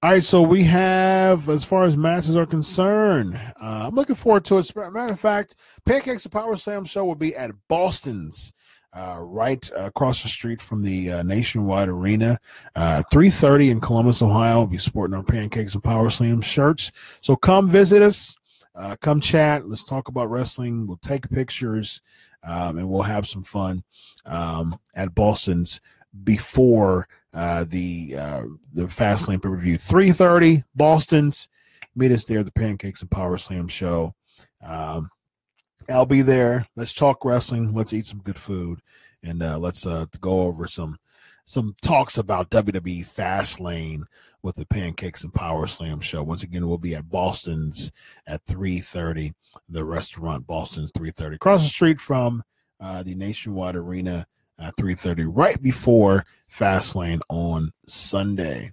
All right, so we have, as far as matches are concerned, I'm looking forward to it. As a matter of fact, Pancakes and Powerslams show will be at Boston's, right across the street from the Nationwide Arena. 3:30 in Columbus, Ohio. We'll be sporting our Pancakes and Powerslams shirts. So come visit us. Come chat. Let's talk about wrestling. We'll take pictures, and we'll have some fun at Boston's before the Fastlane pay-per-view. 3:30 Boston's. Meet us there at the Pancakes and Powerslam show. I'll be there. Let's talk wrestling. Let's eat some good food, and let's go over some talks about WWE Fastlane with the Pancakes and Powerslam show. Once again, we'll be at Boston's at 3:30. The restaurant Boston's 3:30, across the street from the Nationwide Arena. 3:30, right before Fastlane on Sunday.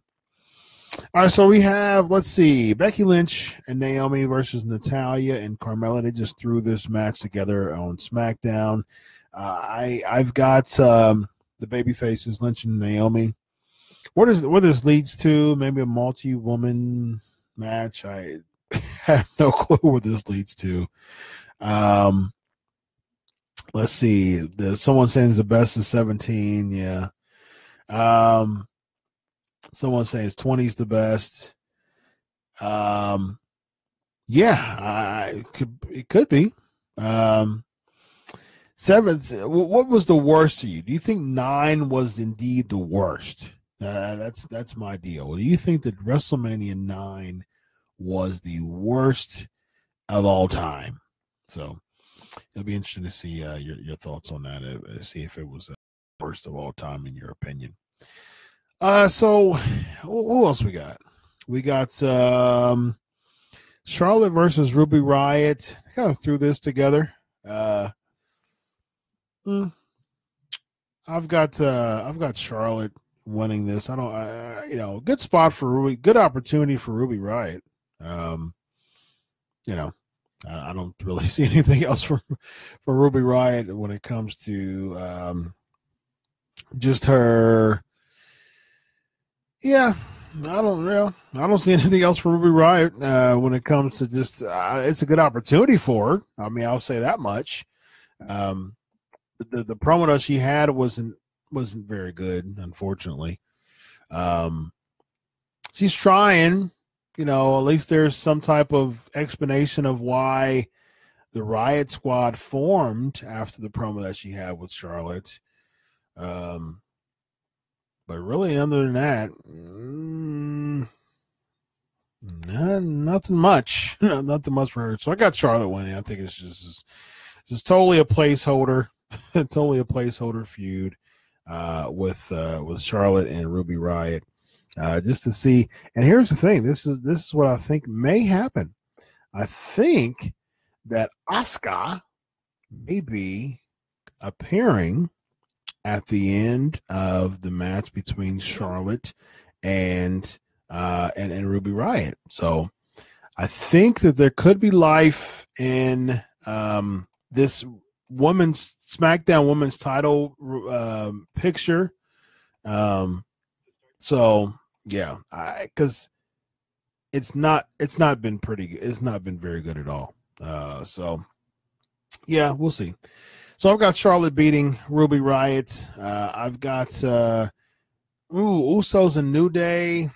All right, so we have, let's see, Becky Lynch and Naomi versus Natalya and Carmella. They just threw this match together on SmackDown. I've got the baby faces, Lynch and Naomi. What this leads to, maybe a multi-woman match. I have no clue where this leads to. Let's see. Someone saying the best is 17. Yeah. Someone saying 20 is the best. Yeah, it could be. Seven. What was the worst to you? Do you think 9 was indeed the worst? That's my deal. Do you think that WrestleMania 9 was the worst of all time? So it'll be interesting to see your thoughts on that. See if it was the worst of all time in your opinion. So who else we got? We got Charlotte versus Ruby Riott. I kind of threw this together. I've got Charlotte winning this. Good spot for Ruby, good opportunity for Ruby Riott. I don't really see anything else for Ruby Riott when it comes to just her. Yeah, I don't see anything else for Ruby Riott when it comes to just. It's a good opportunity for her. I mean, I'll say that much. The promo that she had wasn't very good, unfortunately. She's trying, at least there's some type of explanation of why the Riott Squad formed after the promo that she had with Charlotte. But really, other than that, nothing much. Nothing much for her. So I got Charlotte winning. I think it's just totally a placeholder. Totally a placeholder feud with Charlotte and Ruby Riott, just to see. And here's the thing: this is what I think may happen. I think that Asuka may be appearing at the end of the match between Charlotte and Ruby Riott. So I think that there could be life in this SmackDown Women's title picture. So yeah, because it's not been pretty good. It's not been very good at all. So yeah, we'll see. So I've got Charlotte beating Ruby Riott. I've got Usos and New Day.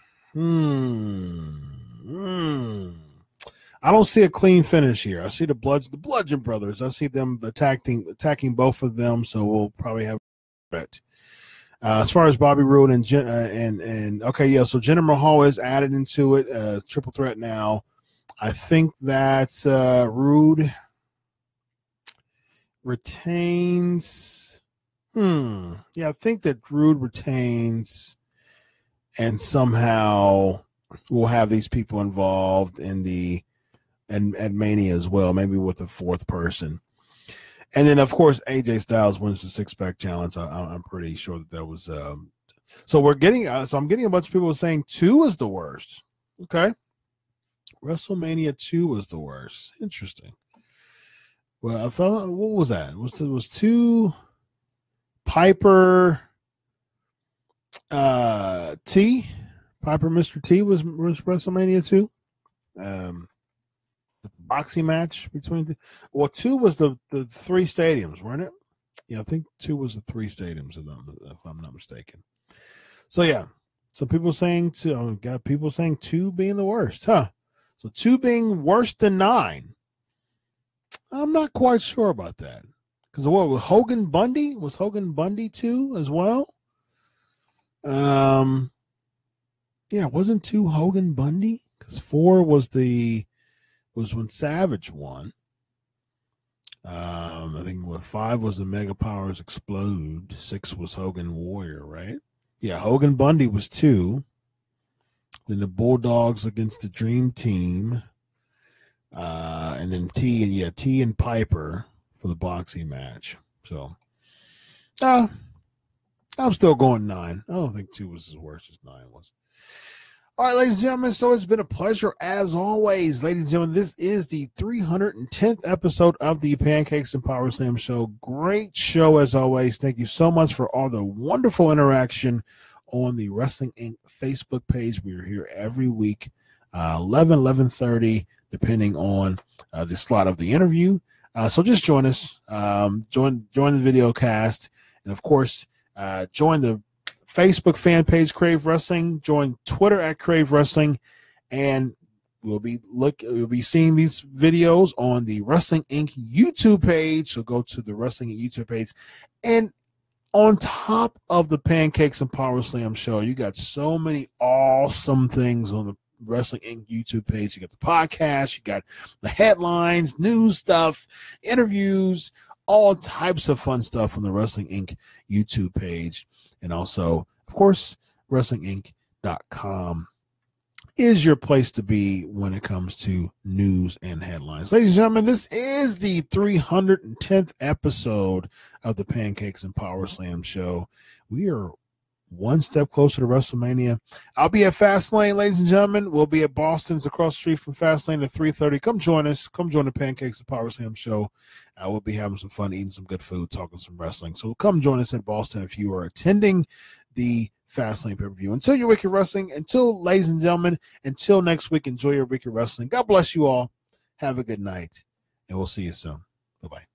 I don't see a clean finish here. I see the Bludgeon Brothers. I see them attacking both of them. So we'll probably have a bet. As far as Bobby Roode and so Jinder Mahal is added into it. Triple threat now. I think that Roode retains. Yeah, I think that Roode retains, and somehow we'll have these people involved in at Mania as well, maybe with a fourth person. And then, of course, AJ Styles wins the six-pack challenge. I'm pretty sure that was. So we're getting. So I'm getting a bunch of people saying 2 is the worst. Okay, WrestleMania 2 was the worst. Interesting. Well, I felt, what was that? Was 2 Piper T? Piper Mr. T was WrestleMania 2. The boxing match between 2 was the 3 stadiums, weren't it? Yeah, I think 2 was the 3 stadiums, if I'm not mistaken. So yeah, some people saying 2. Got people saying 2 being the worst, huh? So 2 being worse than 9. I'm not quite sure about that. Because what was Hogan Bundy? Was Hogan Bundy 2 as well? Yeah, wasn't 2 Hogan Bundy? Because 4 was when Savage won. I think 5 was the Mega Powers Explode. 6 was Hogan Warrior, right? Yeah, Hogan Bundy was 2. Then the Bulldogs against the Dream Team. And then T and Piper for the boxing match. So, I'm still going 9. I don't think 2 was as worse as 9 was. All right, ladies and gentlemen, so it's been a pleasure as always. Ladies and gentlemen, this is the 310th episode of the Pancakes and Powerslams show. Great show as always. Thank you so much for all the wonderful interaction on the Wrestling Inc. Facebook page. We are here every week, 11:30 depending on the slot of the interview. So just join us, join the video cast, and of course, join the Facebook fan page Crave Wrestling, join Twitter at Crave Wrestling, and we'll be seeing these videos on the Wrestling Inc. YouTube page. So go to the Wrestling Inc. YouTube page, and on top of the Pancakes and Powerslam show, you got so many awesome things on the Wrestling Inc. YouTube page. You got the podcast, you got the headlines, news stuff, interviews, all types of fun stuff on the Wrestling Inc. YouTube page. And also, of course, WrestlingInc.com is your place to be when it comes to news and headlines. Ladies and gentlemen, this is the 310th episode of the Pancakes and Powerslam show. We are one step closer to WrestleMania. I'll be at Fastlane, ladies and gentlemen. We'll be at Boston's across the street from Fastlane at 3:30. Come join us. Come join the Pancakes and Powerslam show. We'll be having some fun, eating some good food, talking some wrestling. So come join us at Boston if you are attending the Fastlane pay-per-view. Until your Wicked Wrestling, ladies and gentlemen, until next week, enjoy your Wicked Wrestling. God bless you all. Have a good night, and we'll see you soon. Bye-bye.